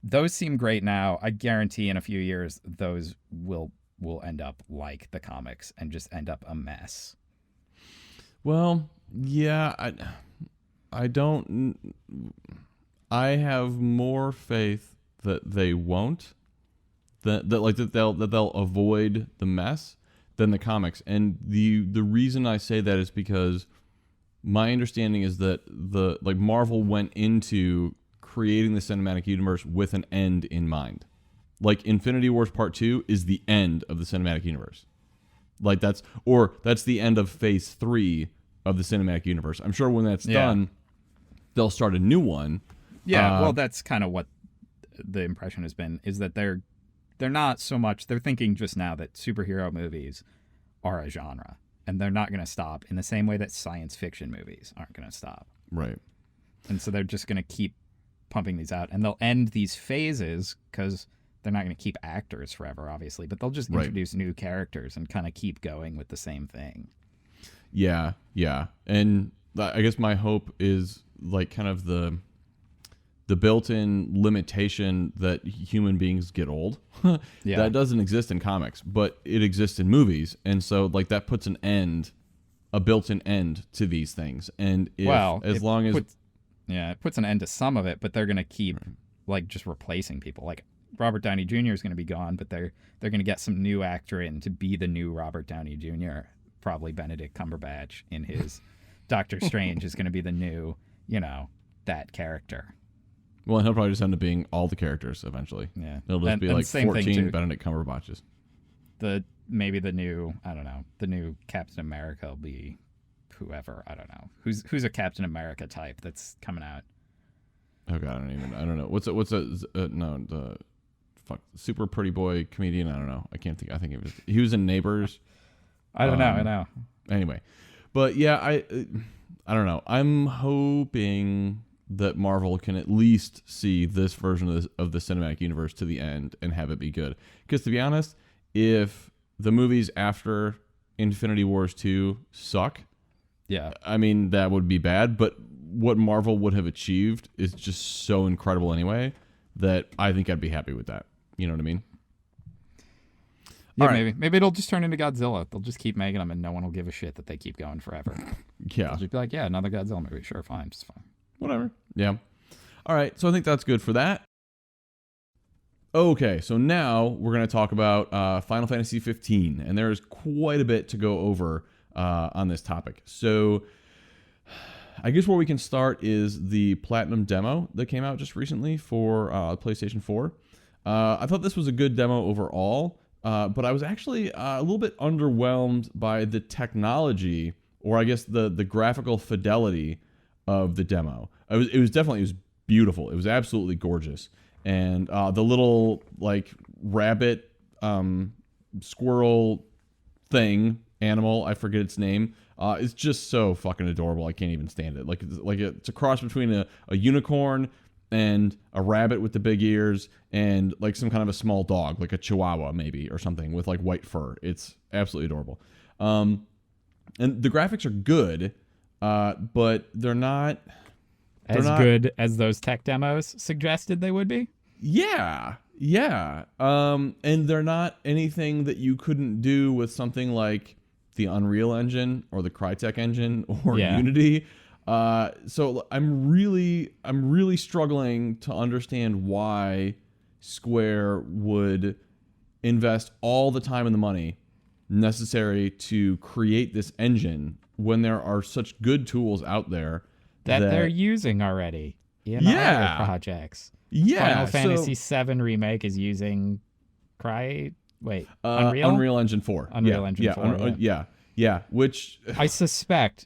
those seem great now. I guarantee in a few years those will end up like the comics and just end up a mess. Well, yeah, I don't. I have more faith that they won't, that they'll avoid the mess than the comics. And the reason I say that is because my understanding is that Marvel went into creating the cinematic universe with an end in mind. Like Infinity Wars Part 2 is the end of the cinematic universe. Like that's the end of Phase 3 of the cinematic universe. I'm sure when that's done, they'll start a new one. Yeah, well, that's kind of what the impression has been, is that they're not so much, they're thinking just now that superhero movies are a genre, and they're not going to stop in the same way that science fiction movies aren't going to stop. Right. And so they're just going to keep pumping these out, and they'll end these phases because they're not going to keep actors forever, obviously, but they'll just introduce new characters and kind of keep going with the same thing. Yeah. And I guess my hope is like kind of the built-in limitation that human beings get old. That doesn't exist in comics, but it exists in movies. And so like that puts a built-in end to these things. And it puts an end to some of it, but they're going to keep like just replacing people. Like Robert Downey Jr. is going to be gone, but they're going to get some new actor in to be the new Robert Downey Jr. Probably Benedict Cumberbatch in his Doctor Strange is going to be the new, that character. Well, and he'll probably just end up being all the characters eventually. Yeah. It'll just be like 14 Benedict Cumberbatches. Maybe the new, I don't know, the new Captain America will be whoever, I don't know. Who's a Captain America type that's coming out? Oh God, I don't know. What's the super pretty boy comedian? I don't know. I can't think. I think he was in Neighbors. I don't know. I know. Anyway, but yeah, I don't know. I'm hoping that Marvel can at least see this version of the cinematic universe to the end and have it be good. Because to be honest, if the movies after Infinity Wars 2 suck, I mean, that would be bad. But what Marvel would have achieved is just so incredible anyway that I think I'd be happy with that. You know what I mean? Yeah, maybe it'll just turn into Godzilla. They'll just keep making them, and no one will give a shit that they keep going forever. Yeah, they'll just be like, yeah, another Godzilla movie. Sure, fine, just fine. Whatever. Yeah. All right. So I think that's good for that. Okay. So now we're going to talk about Final Fantasy 15, and there is quite a bit to go over on this topic. So I guess where we can start is the Platinum demo that came out just recently for PlayStation 4. I thought this was a good demo overall, but I was actually a little bit underwhelmed by the technology, or I guess the graphical fidelity of the demo. It was beautiful. It was absolutely gorgeous. And the little like rabbit squirrel thing, animal, I forget its name, it's just so fucking adorable. I can't even stand it. It's a cross between a unicorn and a rabbit with the big ears and like some kind of a small dog, like a chihuahua maybe or something with like white fur. It's absolutely adorable. And the graphics are good, but they're not good as those tech demos suggested they would be. Yeah. And they're not anything that you couldn't do with something like the Unreal Engine or the Crytek engine or Unity. So I'm really struggling to understand why Square would invest all the time and the money necessary to create this engine when there are such good tools out there that they're using already in other projects. Final Fantasy VII Remake is using Unreal Engine 4. Engine 4. Yeah. Which I suspect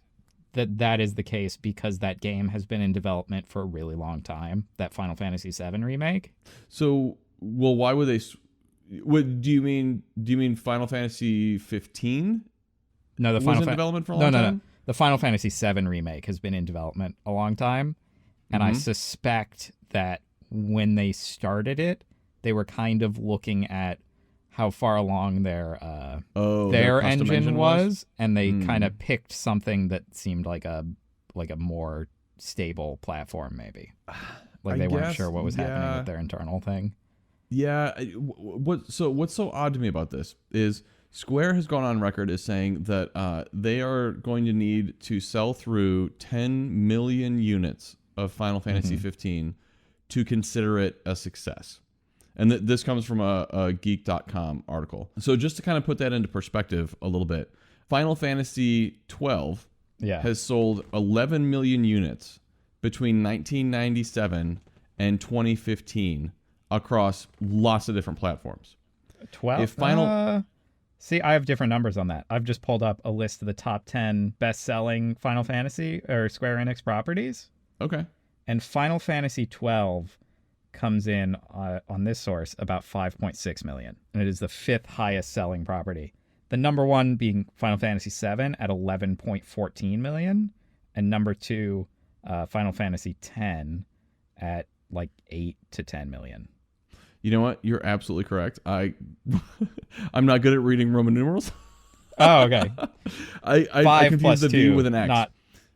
that is the case because that game has been in development for a really long time. That Final Fantasy VII Remake. So, well, why would they? What do you mean? Do you mean Final Fantasy 15? No, the was in development for a long time. No. The Final Fantasy VII Remake has been in development a long time, and I suspect that when they started it, they were kind of looking at how far along their engine was, and they kind of picked something that seemed like a more stable platform, maybe. Like I they weren't guess, sure what was happening yeah. with their internal thing. Yeah. What's so odd to me about this is Square has gone on record as saying that they are going to need to sell through 10 million units of Final Fantasy 15 to consider it a success. And this comes from a geek.com article. So just to kind of put that into perspective a little bit, Final Fantasy 12 has sold 11 million units between 1997 and 2015 across lots of different platforms. 12? If Final... See, I have different numbers on that. I've just pulled up a list of the top 10 best-selling Final Fantasy or Square Enix properties. Okay. And Final Fantasy 12 comes in on this source about 5.6 million. And it is the 5th highest selling property. The number one being Final Fantasy 7 at 11.14 million. And number 2, Final Fantasy 10 at like 8 to 10 million. You know what? You're absolutely correct. I'm not good at reading Roman numerals. Oh, okay. I confused the 2, V with an X. Not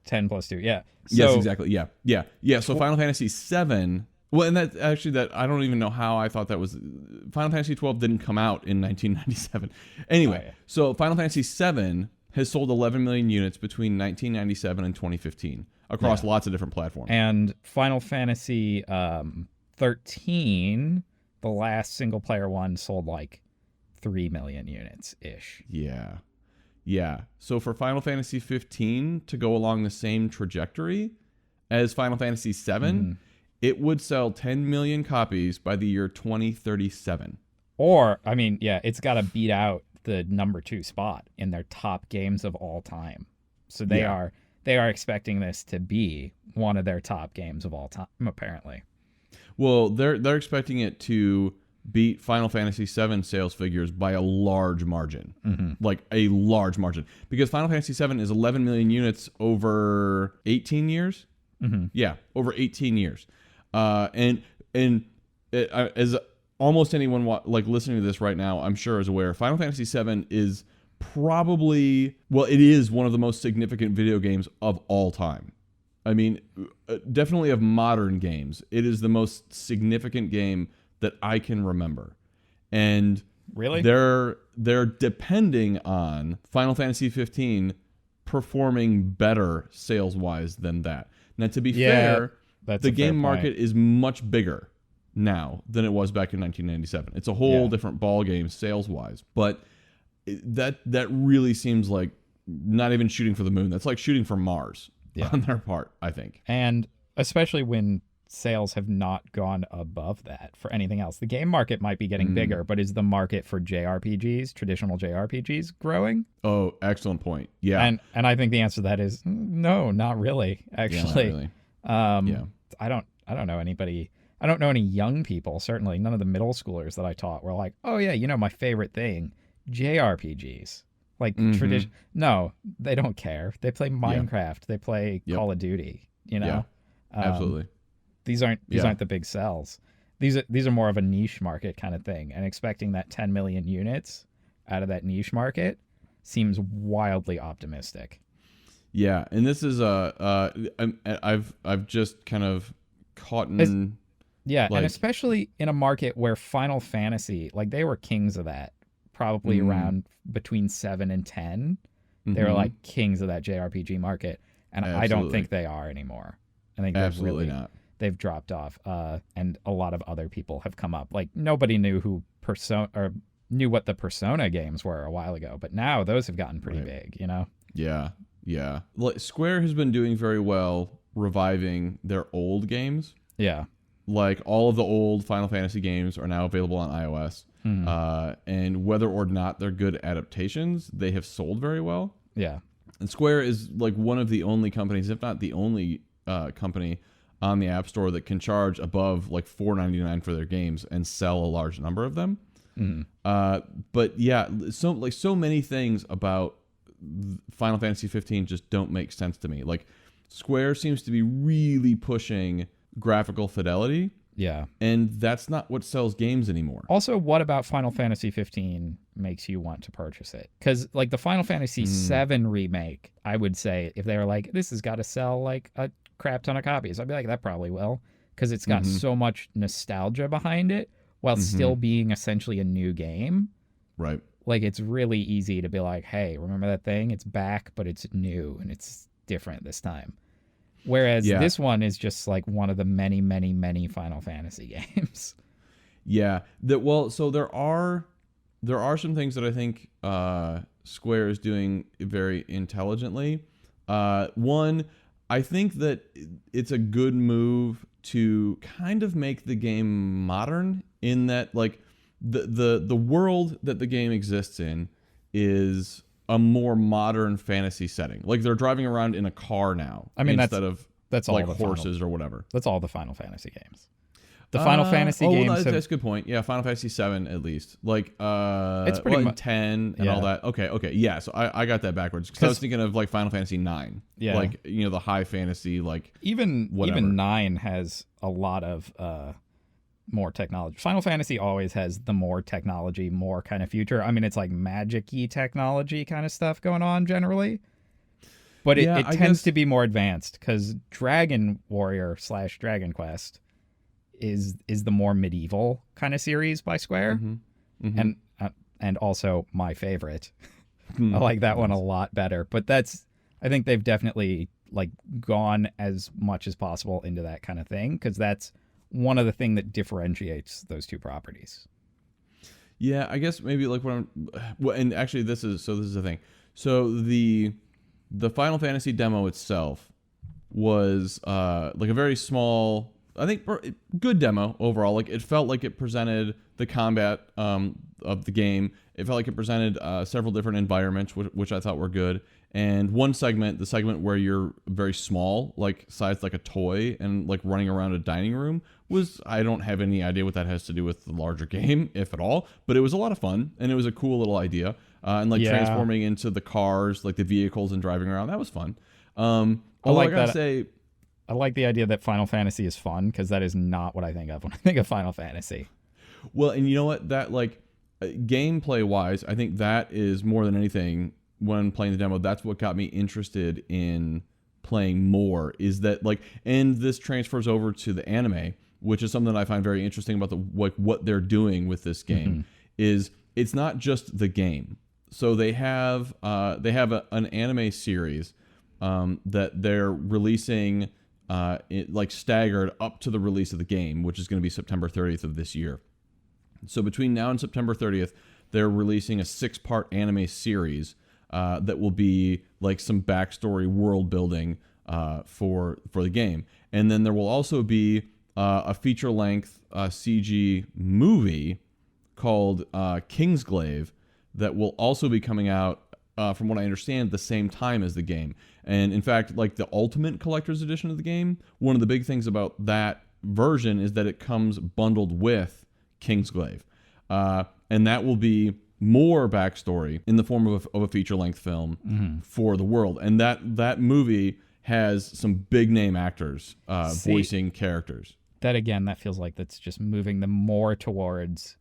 10 plus 2. Yeah. So, yes, exactly. Yeah. So Final Fantasy 7. Well, and that I don't even know how I thought that was. Final Fantasy 12 didn't come out in 1997. Anyway, So Final Fantasy 7 has sold 11 million units between 1997 and 2015 across lots of different platforms. And Final Fantasy 13, the last single player one, sold like 3 million units ish. Yeah. So for Final Fantasy 15 to go along the same trajectory as Final Fantasy 7, it would sell 10 million copies by the year 2037. Or, I mean, yeah, it's got to beat out the number 2 spot in their top games of all time. So they are expecting this to be one of their top games of all time, apparently. Well, they're expecting it to beat Final Fantasy VII sales figures by a large margin, like a large margin, because Final Fantasy VII is 11 million units over 18 years. Yeah, over 18 years, as almost anyone like listening to this right now, I'm sure is aware, Final Fantasy VII is probably, well, it is one of the most significant video games of all time. I mean, definitely of modern games, it is the most significant game that I can remember. And really, they're depending on Final Fantasy 15 performing better sales-wise than that. Now, to be fair, the game market is much bigger now than it was back in 1997. It's a whole different ball game sales-wise. But that really seems like not even shooting for the moon. That's like shooting for Mars on their part, I think. And especially when sales have not gone above that for anything else. The game market might be getting bigger, but is the market for JRPGs, traditional JRPGs, growing? Oh, excellent point. Yeah. And I think the answer to that is no, not really, actually. Yeah, not really. I don't know anybody. I don't know any young people, certainly none of the middle schoolers that I taught were like, oh yeah, my favorite thing, JRPGs. Like tradition. No, they don't care. They play Minecraft. They play Call of Duty, Yeah, absolutely. These aren't the big sells. These are more of a niche market kind of thing, and expecting that 10 million units out of that niche market seems wildly optimistic. Yeah, and this is I've just kind of caught in. And especially in a market where Final Fantasy, like they were kings of that, probably around between 7 and 10. They were like kings of that JRPG market, and I don't think they are anymore. I think absolutely not. They've dropped off, and a lot of other people have come up. Like nobody knew knew what the Persona games were a while ago, but now those have gotten pretty big. Yeah. Like Square has been doing very well reviving their old games. Yeah. Like all of the old Final Fantasy games are now available on iOS, and whether or not they're good adaptations, they have sold very well. Yeah. And Square is like one of the only companies, if not the only company on the App Store that can charge above like $4.99 for their games and sell a large number of them. But yeah, so many things about Final Fantasy 15 just don't make sense to me. Like Square seems to be really pushing graphical fidelity. Yeah. And that's not what sells games anymore. Also, what about Final Fantasy 15 makes you want to purchase it? Because like the Final Fantasy 7 remake, I would say if they were like, this has got to sell like a crap ton of copies, I'd be like, that probably will. because it's got so much nostalgia behind it while still being essentially a new game. Right. Like, it's really easy to be like, hey, remember that thing? It's back, but it's new and it's different this time. Whereas this one is just like one of the many, many, many Final Fantasy games. Yeah. So there are some things that I think Square is doing very intelligently. One, I think that it's a good move to kind of make the game modern, in that like the world that the game exists in is a more modern fantasy setting. Like, they're driving around in a car now, I mean, instead of that's all like the horses or whatever. That's all the Final Fantasy games. The Final Fantasy games. That's a good point. Yeah, Final Fantasy 7 at least. Like, it's pretty much 10 and all that. Okay. Yeah, so I got that backwards, because I was thinking of like Final Fantasy 9. Yeah. Like, you know, the high fantasy, like even 9 has a lot of more technology. Final Fantasy always has the more technology, more kind of future. I mean, it's like magic-y technology kind of stuff going on generally. But it tends to be more advanced, because Dragon Warrior / Dragon Quest is the more medieval kind of series by Square. And also my favorite. I like that one a lot better. But I think they've definitely like gone as much as possible into that kind of thing, because that's one of the things that differentiates those two properties. Yeah, I guess maybe like and actually this is the thing. So the Final Fantasy demo itself was like a very small, I think, good demo overall. Like, it felt like it presented the combat of the game. It felt like it presented several different environments, which I thought were good. And one segment, the segment where you're very small, like sized like a toy, and like running around a dining room, I don't have any idea what that has to do with the larger game, if at all. But it was a lot of fun, and it was a cool little idea. And like transforming into the cars, like the vehicles, and driving around, that was fun. Although I gotta say, I like the idea that Final Fantasy is fun, because that is not what I think of when I think of Final Fantasy. Well, and you know what? That, like, gameplay wise, I think that is more than anything, when playing the demo, that's what got me interested in playing more, is that, like, and this transfers over to the anime, which is something that I find very interesting about what they're doing with this game, is it's not just the game. So they have an anime series that they're releasing like staggered up to the release of the game, which is going to be September 30th of this year. So between now and September 30th, they're releasing a 6-part anime series that will be like some backstory world building for the game. And then there will also be a feature-length CG movie called Kingsglaive that will also be coming out, from what I understand, the same time as the game. And in fact, like the Ultimate Collector's Edition of the game, one of the big things about that version is that it comes bundled with Kingsglaive. And that will be more backstory in the form of a feature-length film for the world. And that movie has some big-name actors voicing characters. That, again, that feels like that's just moving them more towards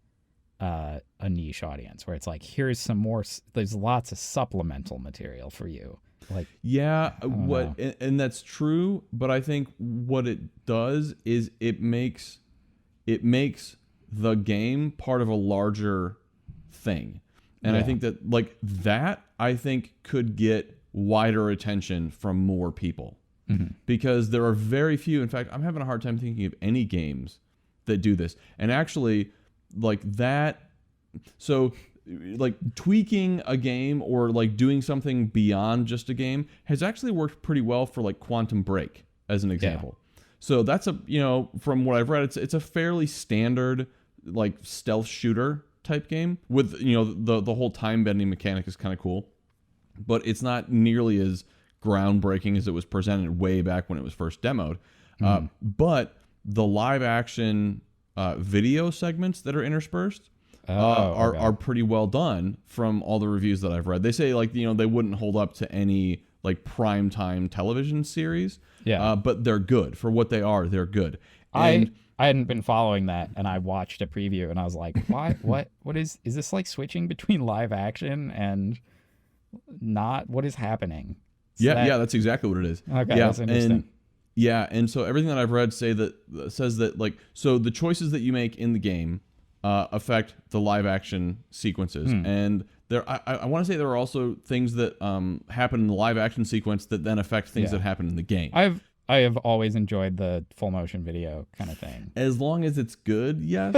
a niche audience, where it's like, here's some more, there's lots of supplemental material for you. Like, yeah, and that's true, but I think what it does is it makes the game part of a larger thing. And I think that, like, that, I think, could get wider attention from more people. Because there are very few, in fact, I'm having a hard time thinking of any games that do this. And actually, like that, so like tweaking a game or like doing something beyond just a game has actually worked pretty well for like Quantum Break as an example. So that's from what I've read, it's a fairly standard like stealth shooter type game with, the whole time bending mechanic is kind of cool, but it's not nearly as groundbreaking as it was presented way back when it was first demoed. But the live action video segments that are interspersed are pretty well done from all the reviews that I've read. They say, like, they wouldn't hold up to any like primetime television series. But they're good for what they are. They're good. And I hadn't been following that, and I watched a preview, and I was like, why? What is this like switching between live action and not? What is happening? Yeah, that's exactly what it is. Okay, yeah, that's interesting. Yeah, and so everything that I've read says that like so the choices that you make in the game affect the live action sequences, and I want to say there are also things that happen in the live action sequence that then affect things that happen in the game. I have always enjoyed the full motion video kind of thing. As long as it's good, yes.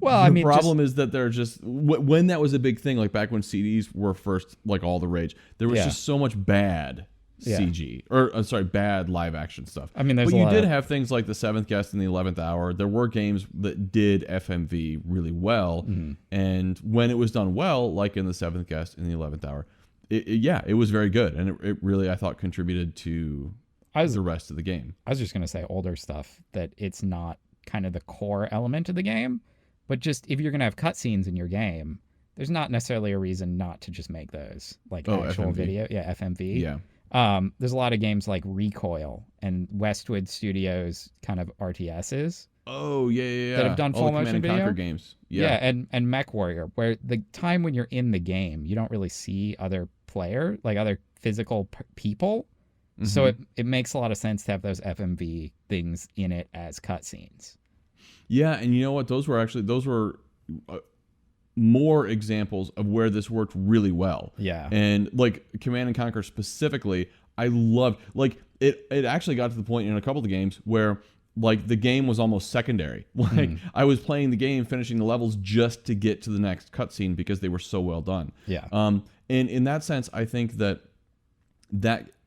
Well, the problem is that they're just when that was a big thing, like back when CDs were first like all the rage, there was just so much bad CG or sorry, bad live action stuff. I mean, but you did have things like The Seventh Guest and The 11th Hour. There were games that did FMV really well, and when it was done well, like in The Seventh Guest and The 11th Hour, it was very good, and it really I thought contributed to the rest of the game. I was just gonna say older stuff that it's not kind of the core element of the game, but just if you're gonna have cutscenes in your game, there's not necessarily a reason not to just make those like actual FMV. Video, FMV. Yeah. There's a lot of games like Recoil and Westwood Studios kind of RTSs. Oh yeah. That have done full motion video. Conquer games. Yeah, and Mech Warrior, where the time when you're in the game, you don't really see other other physical people. Mm-hmm. So it makes a lot of sense to have those FMV things in it as cutscenes. Yeah, and you know what? Those were more examples of where this worked really well. Yeah. And like Command and Conquer specifically, I loved like it actually got to the point in a couple of the games where like the game was almost secondary. Like I was playing the game, finishing the levels just to get to the next cutscene because they were so well done. Yeah. And in that sense, I think that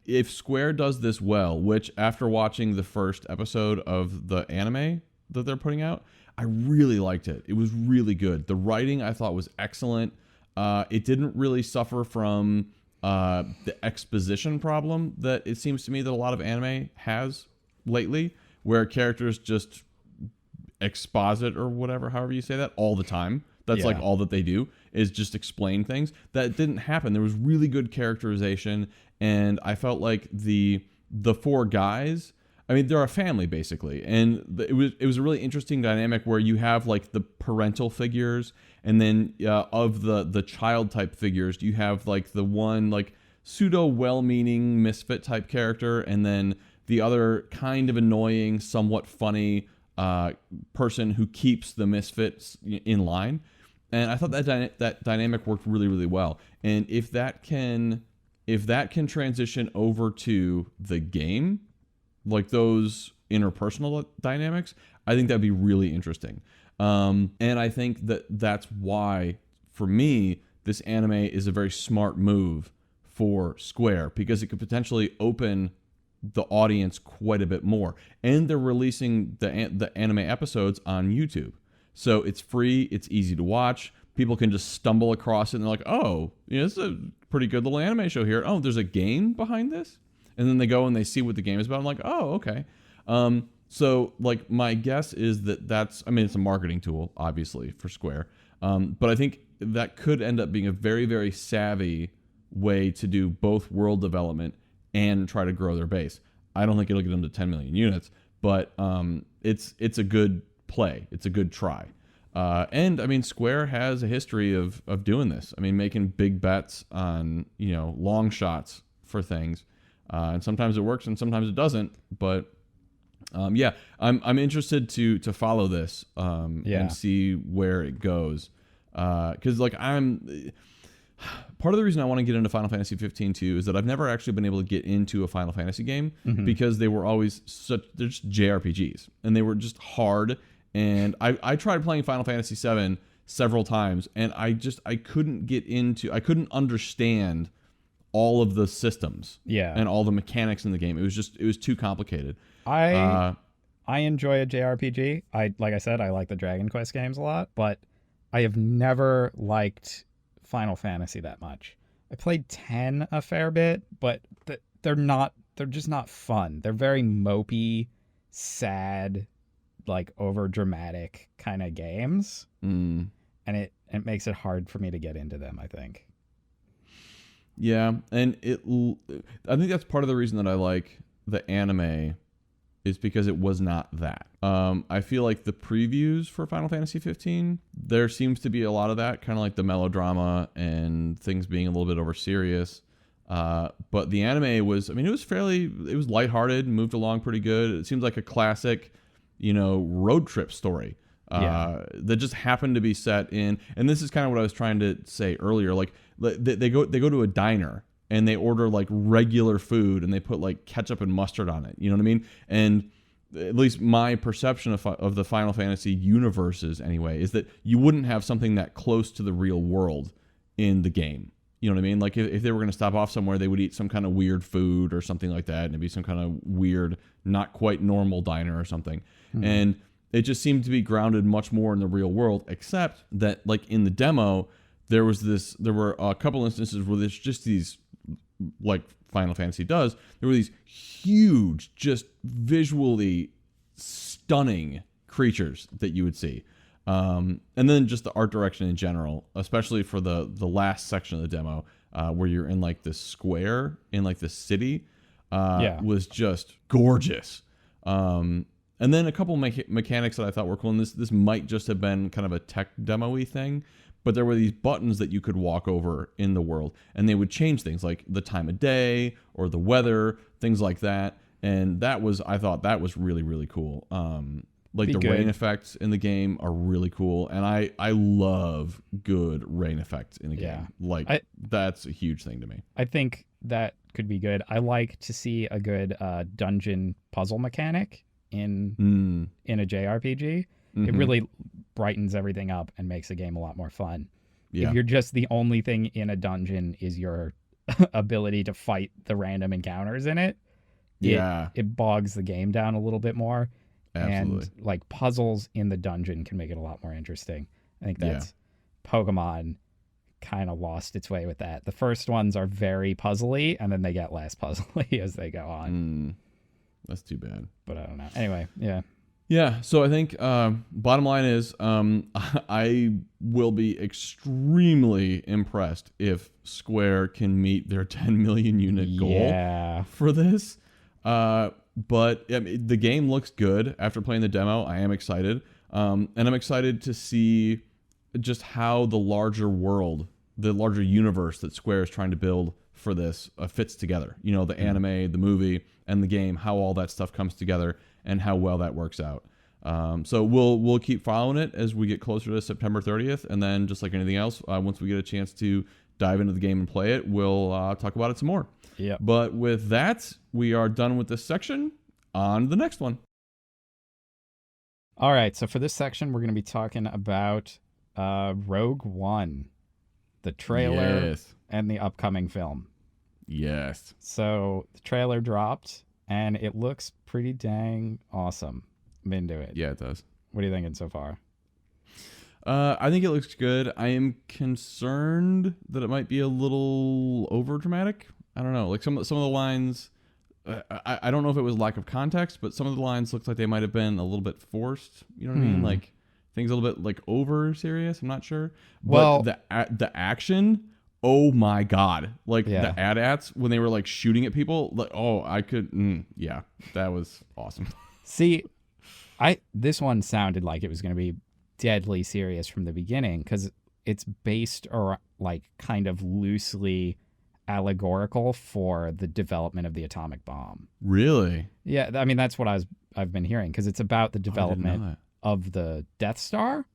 if Square does this well, which after watching the first episode of the anime that they're putting out, I really liked it. It was really good. The writing I thought was excellent. It didn't really suffer from the exposition problem that it seems to me that a lot of anime has lately, where characters just exposit or whatever, however you say that, all the time. That's like all that they do is just explain things. That didn't happen. There was really good characterization, and I felt like the four guys, I mean, they're a family basically, and it was a really interesting dynamic where you have like the parental figures, and then of the child type figures, you have like the one like pseudo well-meaning misfit type character, and then the other kind of annoying, somewhat funny person who keeps the misfits in line. And I thought that dynamic worked really, really well. And if that can transition over to the game, like those interpersonal dynamics, I think that'd be really interesting. And I think that's why, for me, this anime is a very smart move for Square, because it could potentially open the audience quite a bit more. And they're releasing the anime episodes on YouTube. So it's free, it's easy to watch. People can just stumble across it and they're like, oh, this is a pretty good little anime show here. Oh, there's a game behind this? And then they go and they see what the game is about. I'm like, oh, okay. So like my guess is it's a marketing tool, obviously, for Square. But I think that could end up being a very, very savvy way to do both world development and try to grow their base. I don't think it'll get them to 10 million units, but it's a good play. It's a good try. And I mean, Square has a history of doing this. I mean, making big bets on, long shots for things. And sometimes it works and sometimes it doesn't. But I'm interested to follow this and see where it goes. Because part of the reason I want to get into Final Fantasy 15 too is that I've never actually been able to get into a Final Fantasy game because they were always they're just JRPGs and they were just hard. And I tried playing Final Fantasy 7 several times, and I couldn't understand all of the systems and all the mechanics in the game. It was too complicated. I enjoy a JRPG. Like I said, I like the Dragon Quest games a lot, but I have never liked Final Fantasy that much. I played 10 a fair bit, but they're just not fun. They're very mopey, sad, like over dramatic kind of games. And it makes it hard for me to get into them, I think. Yeah, and I think that's part of the reason that I like the anime is because it was not that. I feel like the previews for Final Fantasy 15, there seems to be a lot of that, kind of like the melodrama and things being a little bit over serious. But the anime was, I mean, it was lighthearted, moved along pretty good. It seems like a classic, road trip story. That just happened to be set in, and this is kind of what I was trying to say earlier. Like they go to a diner and they order like regular food and they put like ketchup and mustard on it. You know what I mean? And at least my perception of the Final Fantasy universes anyway is that you wouldn't have something that close to the real world in the game. You know what I mean? Like if they were going to stop off somewhere, they would eat some kind of weird food or something like that, and it'd be some kind of weird, not quite normal diner or something. And it just seemed to be grounded much more in the real world, except that like in the demo, there were a couple instances where there's just these, like Final Fantasy does, there were these huge, just visually stunning creatures that you would see. And then just the art direction in general, especially for the last section of the demo, where you're in like this square in like this city, was just gorgeous. And then a couple mechanics that I thought were cool, and this might just have been kind of a tech demo-y thing, but there were these buttons that you could walk over in the world, and they would change things like the time of day or the weather, things like that. And I thought that was really, really cool. Like the rain effects in the game are really cool, and I love good rain effects in the game. Like that's a huge thing to me. I think that could be good. I like to see a good dungeon puzzle mechanic in a JRPG. It really brightens everything up and makes the game a lot more fun. If you're just the only thing in a dungeon is your ability to fight the random encounters in it, it bogs the game down a little bit more. Absolutely. And like puzzles in the dungeon can make it a lot more interesting. I think that's Pokemon kind of lost its way with that. The first ones are very puzzly, and then they get less puzzly as they go on. That's too bad. But I don't know. Anyway, yeah. Yeah, so I think bottom line is I will be extremely impressed if Square can meet their 10 million unit goal for this. But I mean, the game looks good after playing the demo. I am excited. And I'm excited to see just how the larger world, the larger universe that Square is trying to build for this fits together. The anime, the movie, and the game, how all that stuff comes together and how well that works out. So we'll keep following it as we get closer to September 30th. And then just like anything else, once we get a chance to dive into the game and play it, we'll talk about it some more. Yeah. But with that, we are done with this section. On the next one. All right. So for this section, we're going to be talking about Rogue One, the trailer and the upcoming film. Yes. So the trailer dropped, and it looks pretty dang awesome. I'm into it. Yeah, it does. What are you thinking so far? I think it looks good. I am concerned that it might be a little over dramatic. I don't know. Like some of the lines, I don't know if it was lack of context, but some of the lines looked like they might have been a little bit forced. You know what I mean? Like things a little bit like over serious. I'm not sure. But the action, oh my god! Like the AT-ATs when they were like shooting at people. Like that was awesome. See, this one sounded like it was going to be deadly serious from the beginning because it's based or like kind of loosely allegorical for the development of the atomic bomb. Really? Yeah, I mean that's what I've been hearing because it's about the development of the Death Star.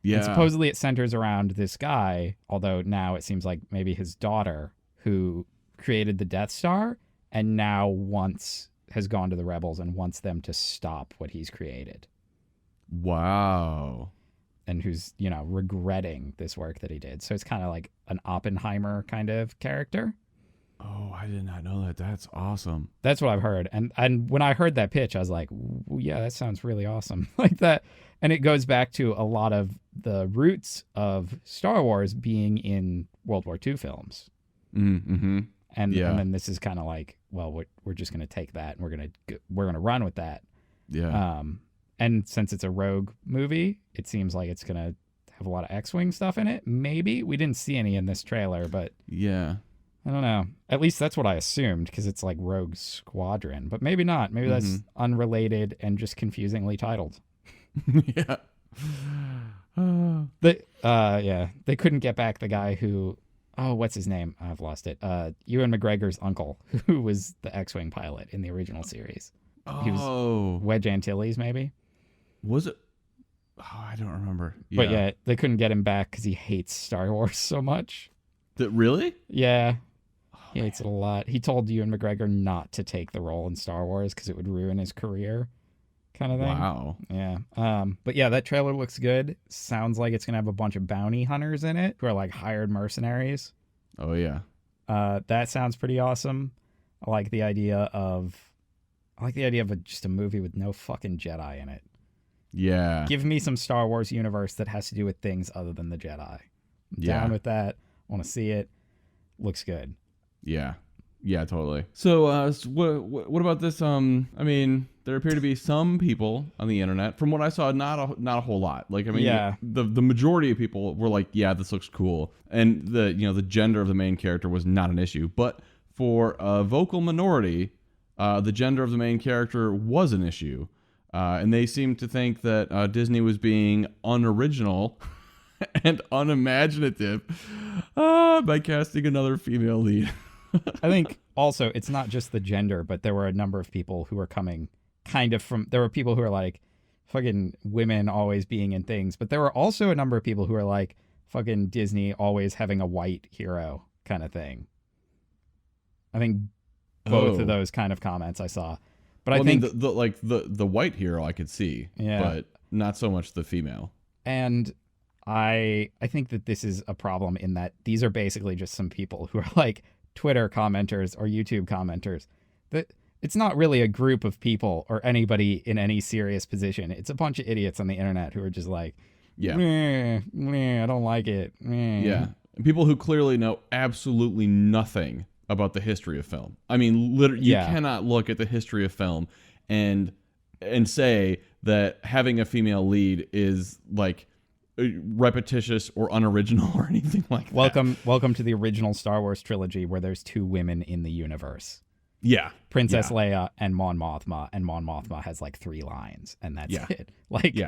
Yeah. And supposedly it centers around this guy, although now it seems like maybe his daughter who created the Death Star and now has gone to the rebels and wants them to stop what he's created. Wow. And who's, regretting this work that he did. So it's kind of like an Oppenheimer kind of character. Oh, I did not know that. That's awesome. That's what I've heard. And when I heard that pitch, I was like, yeah, that sounds really awesome. Like that. And it goes back to a lot of the roots of Star Wars being in World War II films. Mm-hmm. And then this is kind of like, well, we're just going to take that and we're going to run with that. Yeah. And since it's a Rogue movie, it seems like it's going to have a lot of X-Wing stuff in it. Maybe. We didn't see any in this trailer, but yeah. I don't know. At least that's what I assumed because it's like Rogue Squadron, but maybe not. Maybe that's unrelated and just confusingly titled. Yeah. They couldn't get back the guy who oh, what's his name? I've lost it. Ewan McGregor's uncle, who was the X-Wing pilot in the original series. He was Wedge Antilles, maybe? Was it? Oh, I don't remember. But yeah, they couldn't get him back because he hates Star Wars so much. Really? Yeah. He hates it a lot. He told Ewan McGregor not to take the role in Star Wars because it would ruin his career, kind of thing. Wow. Yeah. But yeah, that trailer looks good. Sounds like it's going to have a bunch of bounty hunters in it who are like hired mercenaries. Oh, yeah. That sounds pretty awesome. I like the idea of just a movie with no fucking Jedi in it. Yeah. Give me some Star Wars universe that has to do with things other than the Jedi. I'm down with that. Want to see it. Looks good. Yeah. Yeah, totally. So, what about this? I mean, there appear to be some people on the internet, from what I saw, not a whole lot. Like, I mean, yeah. the majority of people were like, yeah, this looks cool. And the gender of the main character was not an issue. But for a vocal minority, the gender of the main character was an issue. And they seemed to think that Disney was being unoriginal and unimaginative by casting another female lead. I think also it's not just the gender, but there were a number of people who were coming kind of from, there were people who are like fucking women always being in things, but there were also a number of people who are like fucking Disney always having a white hero kind of thing. I think both of those kind of comments I saw. But I think the white hero I could see, but not so much the female. And I think that this is a problem in that these are basically just some people who are like Twitter commenters or YouTube commenters. That it's not really a group of people or anybody in any serious position. It's a bunch of idiots on the internet who are just like, I don't like it. Yeah, and people who clearly know absolutely nothing about the history of film. I mean, literally, you cannot look at the history of film and say that having a female lead is like repetitious or unoriginal or anything like that. Welcome to the original Star Wars trilogy where there's two women in the universe. Yeah. Princess Leia and Mon Mothma, and Mon Mothma has like 3 lines, and that's it. Like,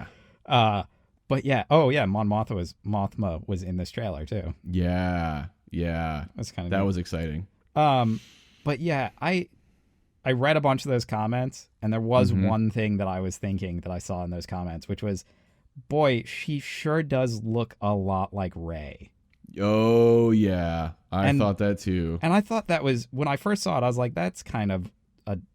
but yeah, Mon Mothma was in this trailer too. Yeah. That's kind of that was exciting. But yeah, I read a bunch of those comments, and there was one thing that I was thinking that I saw in those comments, which was, boy, she sure does look a lot like Rey. Oh, yeah. I thought that too. And I thought that was, when I first saw it, I was like, that's kind of,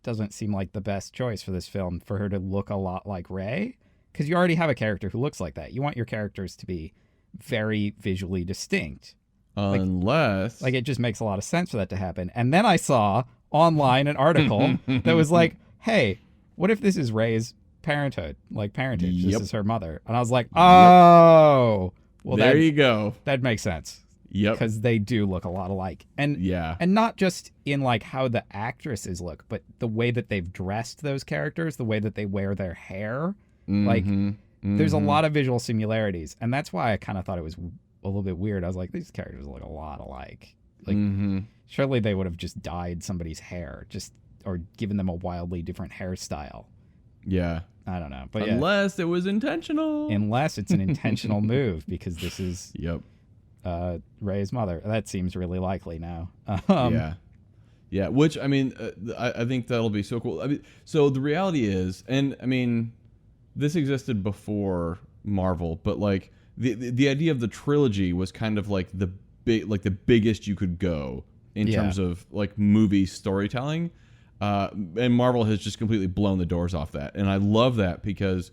doesn't seem like the best choice for this film, for her to look a lot like Rey. Because you already have a character who looks like that. You want your characters to be very visually distinct. Unless... Like, it just makes a lot of sense for that to happen. And then I saw online an article that was like, hey, what if this is Rey's parentage? This is her mother. And I was like, oh, well, there you go. That makes sense. Yep. Because they do look a lot alike. And not just in like how the actresses look, but the way that they've dressed those characters, the way that they wear their hair. Like, there's a lot of visual similarities. And that's why I kind of thought it was a little bit weird. I was like, these characters look a lot alike. Like, surely they would have just dyed somebody's hair, or given them a wildly different hairstyle. Yeah. I don't know. But unless it was intentional. Unless it's an intentional move, because this is Rey's mother. That seems really likely now. Yeah. Which, I mean, I think that'll be so cool. I mean, so the reality is, and I mean, this existed before Marvel, but like the idea of the trilogy was kind of like the biggest you could go in terms of like movie storytelling. And Marvel has just completely blown the doors off that. And I love that because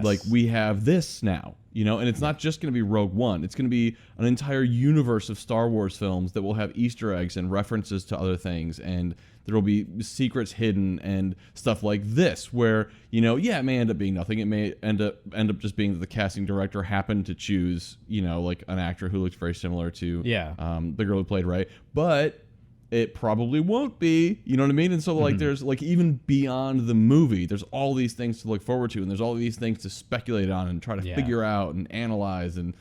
like we have this now, and it's not just going to be Rogue One. It's going to be an entire universe of Star Wars films that will have Easter eggs and references to other things. And there will be secrets hidden and stuff like this where, it may end up being nothing. It may end up just being that the casting director happened to choose, like an actor who looks very similar to the girl who played Rey. But it probably won't be, you know what I mean? And so like there's like even beyond the movie, there's all these things to look forward to, and there's all these things to speculate on and try to figure out and analyze, and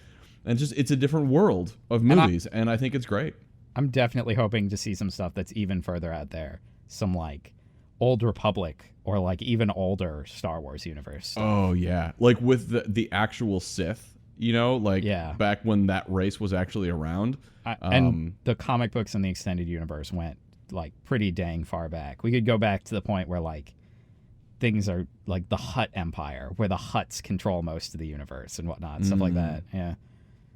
just it's a different world of movies, and I think it's great. I'm definitely hoping to see some stuff that's even further out there. Some like Old Republic or like even older Star Wars universe stuff. Oh yeah. Like with the actual Sith, you know, like Yeah. back when that race was actually around. And the comic books in the extended universe went like pretty dang far back. We could go back to the point where like things are like the Hutt Empire, where the Hutts control most of the universe and whatnot, stuff like that. Yeah.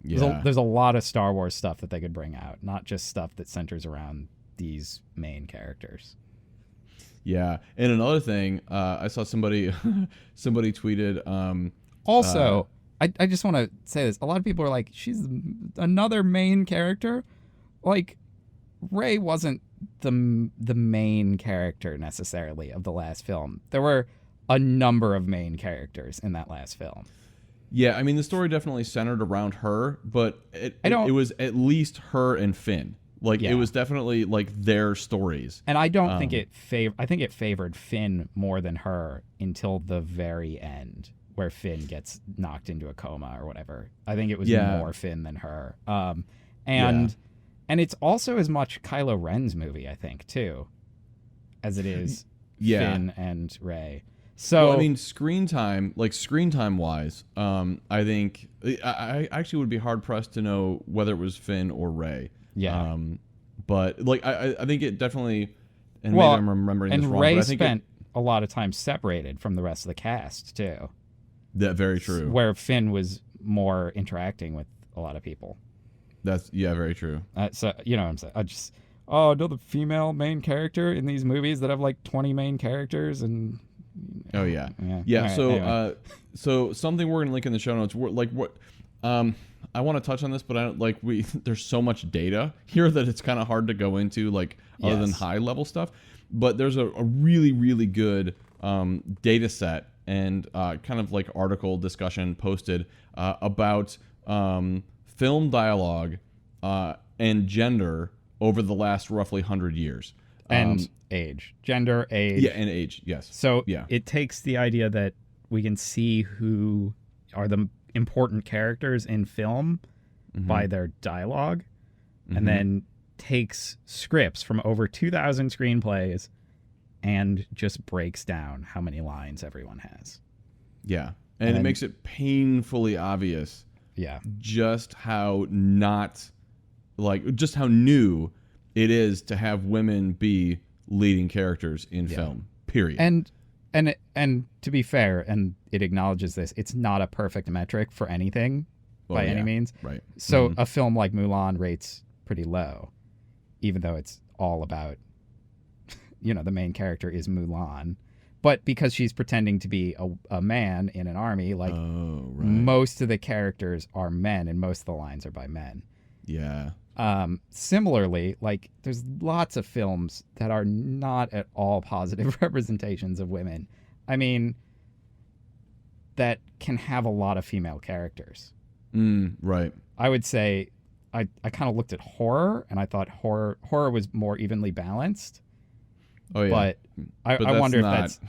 There's a lot of Star Wars stuff that they could bring out, not just stuff that centers around these main characters. Yeah, and another thing, I saw somebody tweeted. Also, I just want to say this. A lot of people are like, she's another main character. Like, Rey wasn't the main character necessarily of the last film. There were a number of main characters in that last film. Yeah, I mean, the story definitely centered around her, but it was at least her and Finn. Like, it was definitely like their stories. And I don't think I think it favored Finn more than her until the very end, where Finn gets knocked into a coma or whatever. I think it was more Finn than her. And it's also as much Kylo Ren's movie, I think, too, as it is Finn and Rey. So well, I mean, screen time wise, I think I actually would be hard pressed to know whether it was Finn or Rey. Yeah. But like I think it definitely, and maybe I'm remembering this wrong. Rey but I think spent a lot of time separated from the rest of the cast too. That very true. Where Finn was more interacting with a lot of people. That's very true. So you know what I'm saying. Another female main character in these movies that have like 20 main characters and. Oh yeah. Right, so anyway. So something we're gonna link in the show notes. I want to touch on this, but I don't like there's so much data here that it's kind of hard to go into like other than high level stuff. But there's a really, really good data set and kind of like article discussion posted about film dialogue and gender over the last roughly 100 years. And age, gender, age. Yeah, and age, yes. So it takes the idea that we can see who are the important characters in film by their dialogue, and then takes scripts from over 2,000 screenplays and just breaks down how many lines everyone has. Yeah, and it makes it painfully obvious just how just how new it is to have women be leading characters in film, period. And to be fair, and it acknowledges this, it's not a perfect metric for anything by any means. Right. So a film like Mulan rates pretty low, even though it's all about, the main character is Mulan. But because she's pretending to be a man in an army, like most of the characters are men and most of the lines are by men. Yeah. Similarly, like there's lots of films that are not at all positive representations of women. I mean, that can have a lot of female characters. Right. I would say I kind of looked at horror and I thought horror was more evenly balanced. Oh yeah. But I wonder if that's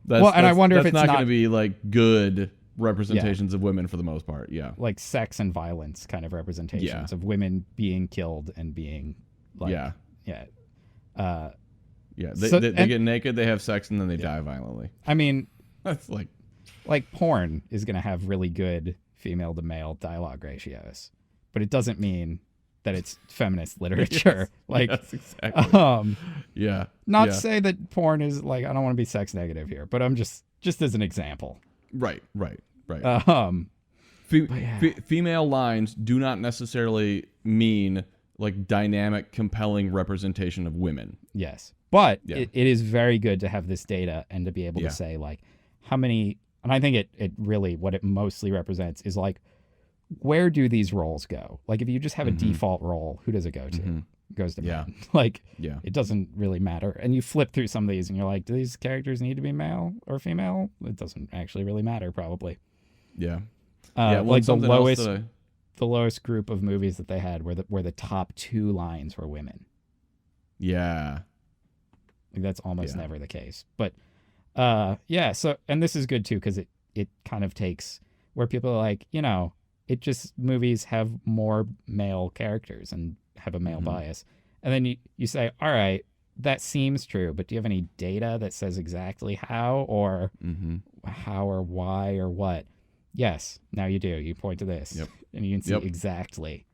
well, and I wonder if it's not going to be like good representations of women for the most part. Yeah. Like sex and violence kind of representations of women being killed and being like, They get naked, they have sex, and then they die violently. I mean, that's like porn is going to have really good female to male dialogue ratios, but it doesn't mean that it's feminist literature. Yes, exactly. Not to say that porn is like, I don't want to be sex negative here, but I'm just as an example. Right. Female lines do not necessarily mean like dynamic, compelling representation of women. Yes. But it is very good to have this data and to be able to say like how many, and I think it really, what it mostly represents is like, where do these roles go? Like if you just have a default role, who does it go to? It goes to men. Like it doesn't really matter. And you flip through some of these and you're like, do these characters need to be male or female? It doesn't actually really matter probably. Yeah. Like the lowest group of movies that they had where the top 2 lines were women. Yeah. Like that's almost never the case. But so, and this is good too, because it kind of takes where people are like, it just, movies have more male characters and have a male bias. And then you say, all right, that seems true, but do you have any data that says exactly how or how or why or what? Yes, now you do. You point to this, Yep. and you can see Yep. exactly,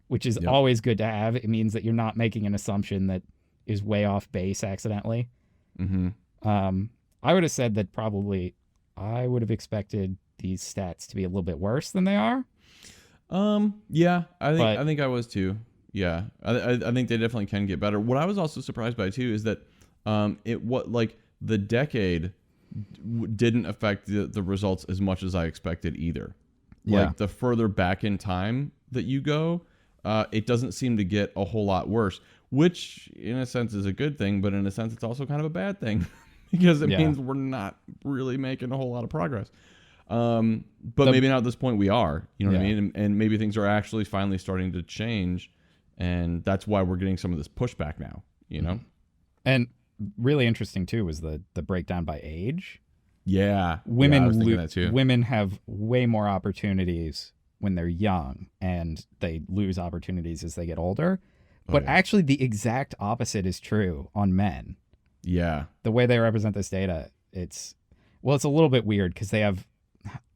which is Yep. always good to have. It means that you're not making an assumption that is way off base accidentally. Mm-hmm. I would have said that probably I would have expected these stats to be a little bit worse than they are. Yeah, But- I think I was too. Yeah, I think they definitely can get better. What I was also surprised by too is that the decade didn't affect the results as much as I expected either. Yeah. Like the further back in time that you go, it doesn't seem to get a whole lot worse, which in a sense is a good thing, but in a sense it's also kind of a bad thing because it Yeah. means we're not really making a whole lot of progress. But maybe not at this point we are, you know what I Yeah. mean? And maybe things are actually finally starting to change, and that's why we're getting some of this pushback now, you know? And really interesting too was the breakdown by age. Yeah. Women yeah, I was thinking that too. women have way more opportunities when they're young, and they lose opportunities as they get older. But yeah. actually, the exact opposite is true on men. Yeah. The way they represent this data, it's a little bit weird because they have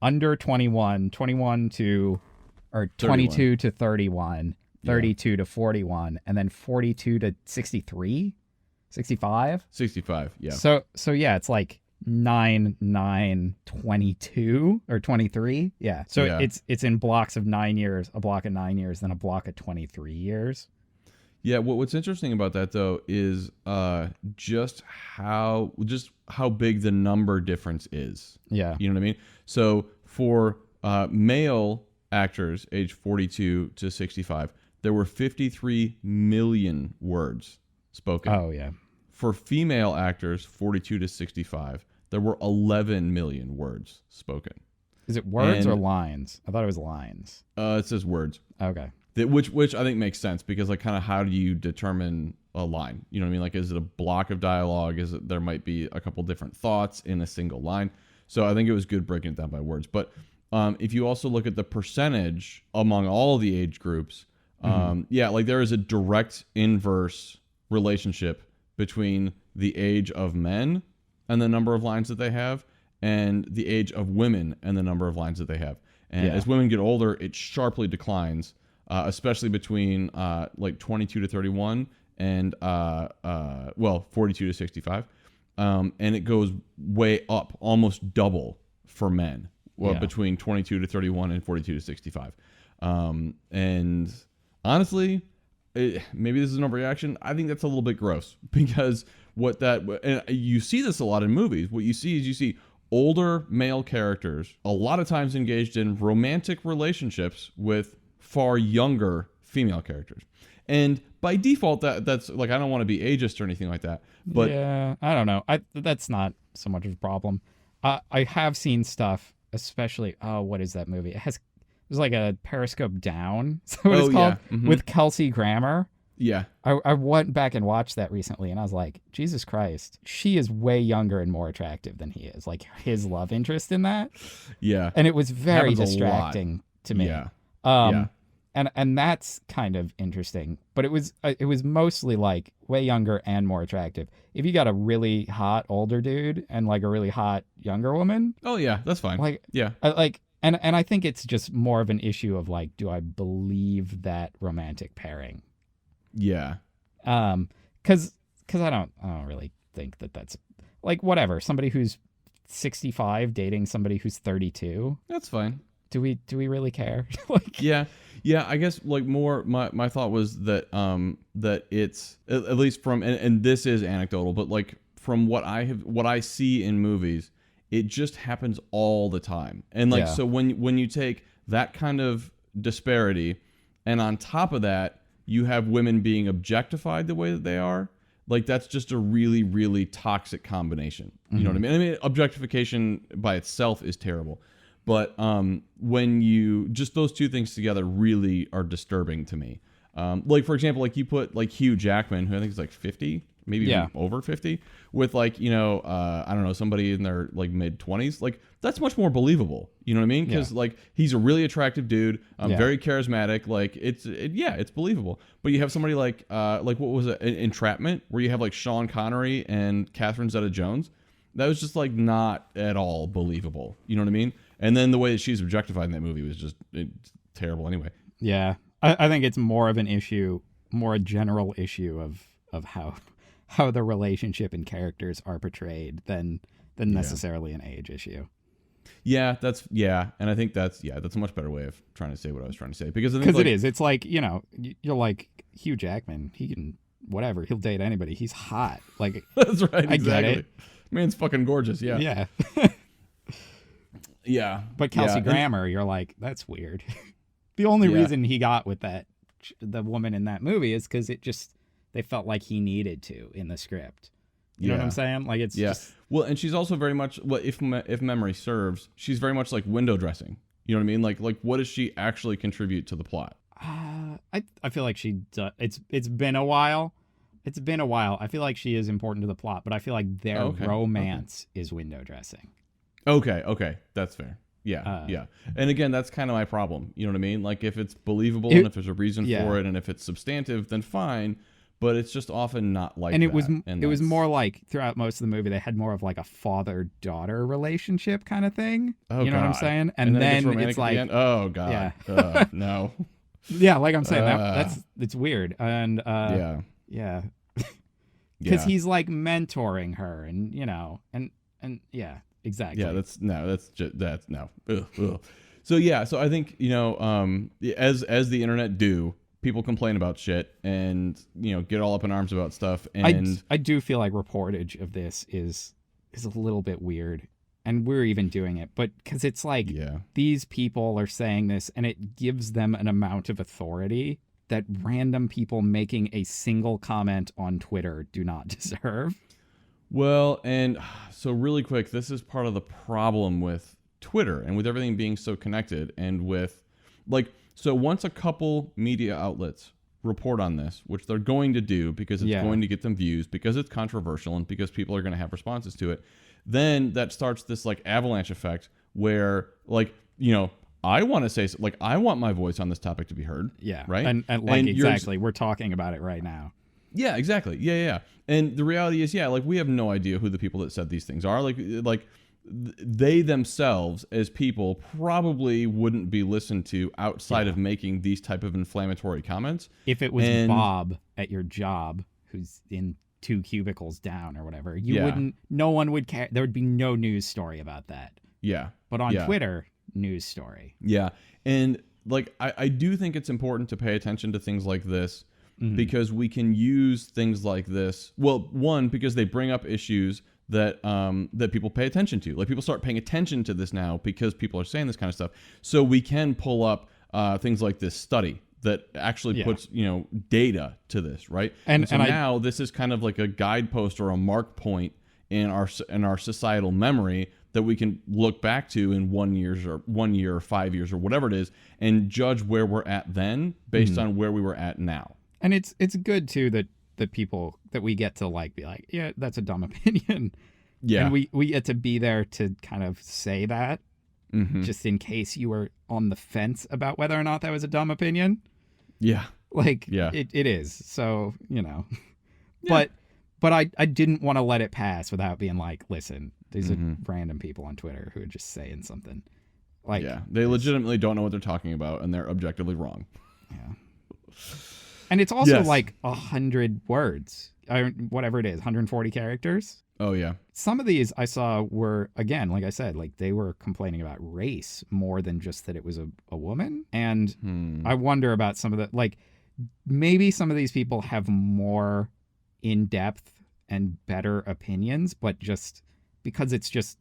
under 21, 21 to, or 22 to 31, 32 to 41, and then 42 to 63, 65. 65. Yeah. So yeah, it's like 9, 9, 22 or 23. Yeah. So Yeah. it's in blocks of 9 years, a block of 9 years, then a block of 23 years. Yeah, what's interesting about that though is just how big the number difference is. Yeah. You know what I mean? So for male actors aged 42 to 65, there were 53 million words spoken. Oh yeah. For female actors 42 to 65, there were 11 million words spoken. Is it words or And- lines? I thought it was lines. It says words. Okay. Which I think makes sense because like kind of how do you determine a line? You know what I mean? Like is it a block of dialogue? Is it there might be a couple different thoughts in a single line? So I think it was good breaking it down by words. But if you also look at the percentage among all the age groups, yeah, like there is a direct inverse relationship between the age of men and the number of lines that they have and the age of women and the number of lines that they have. And Yeah. as women get older, it sharply declines. Especially between like 22 to 31 and 42 to 65, and it goes way up, almost double for men. Well, Yeah. between 22 to 31 and 42 to 65, and honestly, maybe this is an overreaction. I think that's a little bit gross because and you see this a lot in movies. What you see is older male characters a lot of times engaged in romantic relationships with far younger female characters, and by default that's like I don't want to be ageist or anything like that, but yeah, I don't know. That's not so much of a problem. I have seen stuff, especially what is that movie? There's like a Periscope Down, so what it's called, with Kelsey Grammer. yeah, I went back and watched that recently, and I was like, Jesus Christ, she is way younger and more attractive than he is. Like his love interest in that, yeah, and it was very Happens a lot. distracting to me. yeah, Yeah. And that's kind of interesting, but it was mostly like way younger and more attractive. If you got a really hot older dude and like a really hot younger woman, oh yeah, that's fine. like Yeah, and I think it's just more of an issue of like, do I believe that romantic pairing? yeah, Because I don't really think that's like whatever. Somebody who's 65 dating somebody who's 32. that's fine. Do we really care? Like, Yeah. I guess like more my thought was that that it's at least from and this is anecdotal, but like from what I see in movies, it just happens all the time. And like Yeah. so when you take that kind of disparity and on top of that you have women being objectified the way that they are, like that's just a really, really toxic combination. You know what I mean? I mean, objectification by itself is terrible. But when you just those two things together really are disturbing to me. Like for example, like you put like Hugh Jackman, who I think is like 50, maybe Yeah. even over 50, with like I don't know, somebody in their like mid 20s. Like that's much more believable. You know what I mean? Because like he's a really attractive dude, Yeah. very charismatic. Like it's believable. But you have somebody like what was it, Entrapment, where you have like Sean Connery and Catherine Zeta-Jones. That was just like not at all believable. You know what I mean? And then the way that she's objectified in that movie was just terrible anyway. Yeah. I think it's more of an issue, more a general issue of how the relationship and characters are portrayed than necessarily an age issue. Yeah, and I think that's a much better way of trying to say what I was trying to say, because it is. It's like, you're like Hugh Jackman. He can whatever. He'll date anybody. He's hot. Like that's right. I exactly. get it. Man's fucking gorgeous. Yeah. Yeah. Yeah. But Kelsey Grammer, you're like, that's weird. The only reason he got with the woman in that movie is because they felt like he needed to in the script. You know what I'm saying? Like it's just... Well, and she's also very much, if memory serves, she's very much like window dressing. You know what I mean? Like what does she actually contribute to the plot? I feel like she does. It's been a while. It's been a while. I feel like she is important to the plot, but I feel like their romance is window dressing. Okay, that's fair. Yeah. And again, that's kind of my problem. You know what I mean? Like if it's believable and if there's a reason for it and if it's substantive, then fine. But it's just often not like and that. It was more like throughout most of the movie, they had more of like a father-daughter relationship kind of thing. Oh, you know what I'm saying? And then it's like, oh God, no. Yeah, like I'm saying, it's weird. And yeah. Because he's like mentoring her and, and yeah, exactly. Yeah, that's no. Ugh. So I think, as the internet do, people complain about shit and, get all up in arms about stuff. And I do feel like reportage of this is a little bit weird. And we're even doing it, but because it's like these people are saying this and it gives them an amount of authority that random people making a single comment on Twitter do not deserve. Well, and so really quick, this is part of the problem with Twitter and with everything being so connected and with so once a couple media outlets report on this, which they're going to do because it's going to get them views, because it's controversial and because people are going to have responses to it, then that starts this avalanche effect where I want to say, I want my voice on this topic to be heard. Yeah. Right. And exactly. We're talking about it right now. Yeah, exactly. Yeah. And the reality is, we have no idea who the people that said these things are. Like they themselves as people probably wouldn't be listened to outside of making these type of inflammatory comments. If it was Bob at your job who's in 2 cubicles down or whatever, no one would care. There would be no news story about that. Yeah. But on Twitter, news story. Yeah. And I do think it's important to pay attention to things like this because we can use things like this. Well, one, because they bring up issues that people pay attention to. Like people start paying attention to this now because people are saying this kind of stuff. So we can pull up things like this study that actually puts, data to this, right? And so now this is kind of like a guidepost or a mark point in our societal memory that we can look back to in 1 year or 5 years or whatever it is and judge where we're at then based on where we were at now. And it's good too that people that we get to be like, yeah, that's a dumb opinion. Yeah. And we get to be there to kind of say that just in case you were on the fence about whether or not that was a dumb opinion. Yeah. It is. So, but I didn't want to let it pass without being like, listen, these are random people on Twitter who are just saying something. They legitimately don't know what they're talking about and they're objectively wrong. Yeah. And it's also 100 words, whatever it is, 140 characters. Oh, yeah. Some of these I saw were, again, like I said, they were complaining about race more than just that it was a woman. And I wonder about some of the, maybe some of these people have more in-depth and better opinions, but just because it's just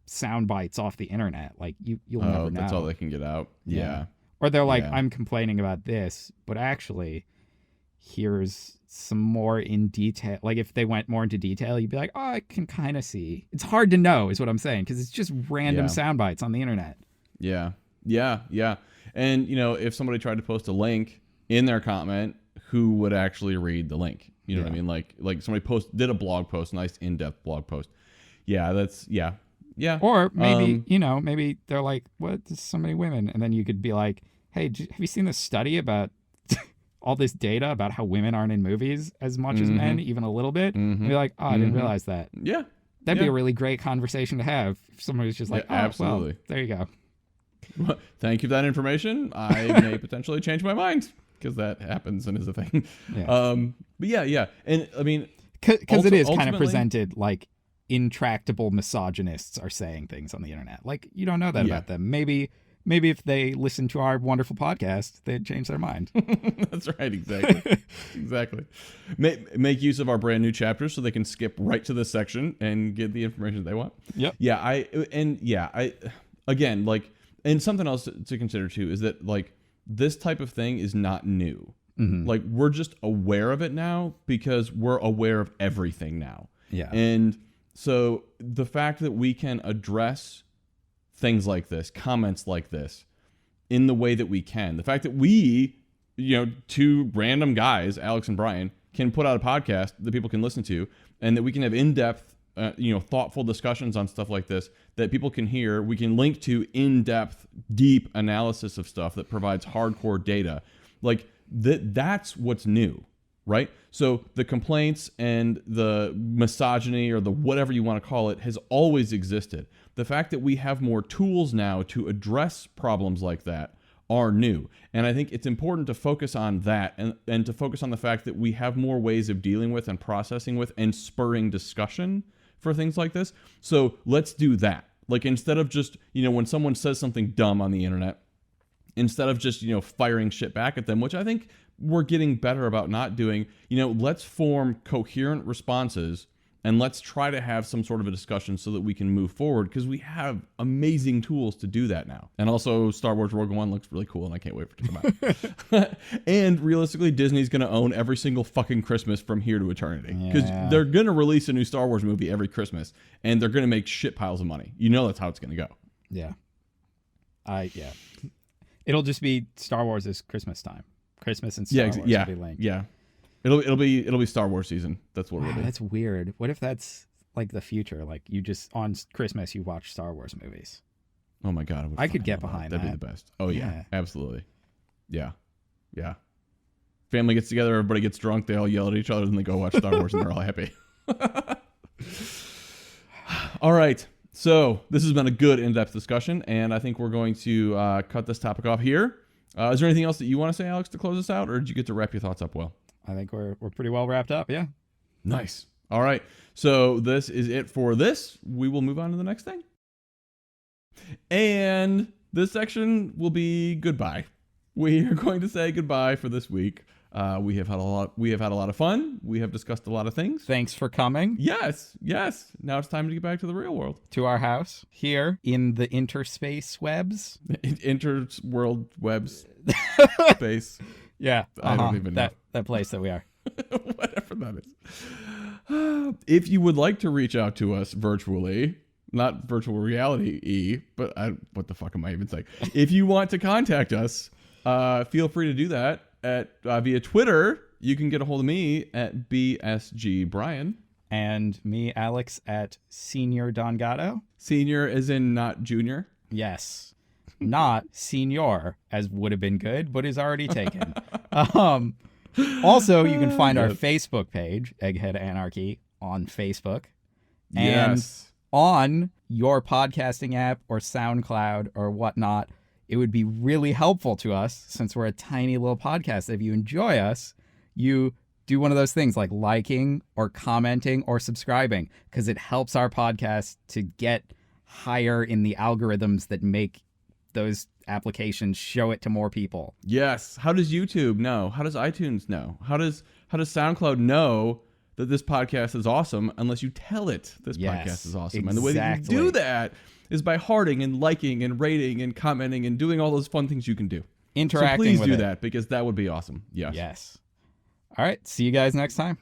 sound bites off the internet, you'll never know. That's all they can get out. Yeah. Or they're like, I'm complaining about this, but actually here's some more in detail. If they went more into detail, you'd be like, oh, I can kind of see. It's hard to know is what I'm saying, because it's just random sound bites on the internet. Yeah. And, if somebody tried to post a link in their comment, who would actually read the link? You know what I mean? Like somebody did a blog post, nice in-depth blog post. Yeah, Yeah. Or maybe, maybe they're like, what? There's so many women. And then you could be like, hey, have you seen this study about all this data about how women aren't in movies as much as men, even a little bit? And be like, oh, I didn't realize that. Yeah. That'd be a really great conversation to have. If someone was just like, oh, absolutely. Well, there you go. Well, thank you for that information. I may potentially change my mind because that happens and is a thing. Yeah. But yeah. And I mean, Because it is kind of ultimately- presented like intractable misogynists are saying things on the internet. Like, you don't know that about them. Maybe if they listen to our wonderful podcast, they'd change their mind. That's right. Exactly. Make use of our brand new chapters so they can skip right to this section and get the information they want. Yep. Yeah. I again, like, and something else to consider too is that like this type of thing is not new. Like, we're just aware of it now because we're aware of everything now. Yeah. And so the fact that we can address things like this, comments like this, in the way that we can, the fact that we, two random guys, Alex and Brian, can put out a podcast that people can listen to, and that we can have in-depth, thoughtful discussions on stuff like this that people can hear. We can link to in-depth, deep analysis of stuff that provides hardcore data. Like, that's what's new, right? So the complaints and the misogyny or the whatever you want to call it has always existed. The fact that we have more tools now to address problems like that are new. And I think it's important to focus on that and to focus on the fact that we have more ways of dealing with and processing with and spurring discussion for things like this. So let's do that. Like, instead of just, when someone says something dumb on the internet, instead of just, firing shit back at them, which I think we're getting better about not doing, let's form coherent responses and let's try to have some sort of a discussion so that we can move forward, because we have amazing tools to do that now. And also, Star Wars Rogue One looks really cool and I can't wait for it to come out. And realistically, Disney's going to own every single fucking Christmas from here to eternity, because they're going to release a new Star Wars movie every Christmas and they're going to make shit piles of money. That's how it's going to go. Yeah. It'll just be Star Wars is Christmas time. Christmas and Star Wars will be linked. Yeah. It'll be Star Wars season. That's what it'll be. That's weird. What if that's like the future? Like, you just on Christmas you watch Star Wars movies. Oh my god, I could get behind that. That'd be the best. Oh yeah, absolutely. Yeah. Family gets together, everybody gets drunk, they all yell at each other, then they go watch Star Wars and they're all happy. All right. So this has been a good in-depth discussion, and I think we're going to cut this topic off here. Is there anything else that you want to say, Alex, to close us out, or did you get to wrap your thoughts up well? I think we're pretty well wrapped up, yeah. Nice. All right. So this is it for this. We will move on to the next thing. And this section will be goodbye. We are going to say goodbye for this week. We have had a lot of fun. We have discussed a lot of things. Thanks for coming. Yes. Now it's time to get back to the real world. To our house here in the interspace webs. Interworld webs space. Yeah. I don't even know. That place that we are. Whatever that is. If you would like to reach out to us virtually, not virtual reality, but what the fuck am I even saying? If you want to contact us, feel free to do that via Twitter. You can get a hold of me at BSGBrian. And me, Alex, at Senior Don Gatto. Senior as in not junior? Yes. Not senior, as would have been good, but is already taken. Also, you can find our Facebook page, Egghead Anarchy, on Facebook. And on your podcasting app or SoundCloud or whatnot, it would be really helpful to us, since we're a tiny little podcast. If you enjoy us, you do one of those things like liking or commenting or subscribing, because it helps our podcast to get higher in the algorithms that make those applications show it to more people. Yes. How does YouTube know? How does iTunes know? How does SoundCloud know that this podcast is awesome unless you tell it this podcast is awesome? Exactly. And the way that you do that is by hearting and liking and rating and commenting and doing all those fun things you can do. Interacting so please with do it. that, because that would be awesome. Yes. Yes. All right. See you guys next time.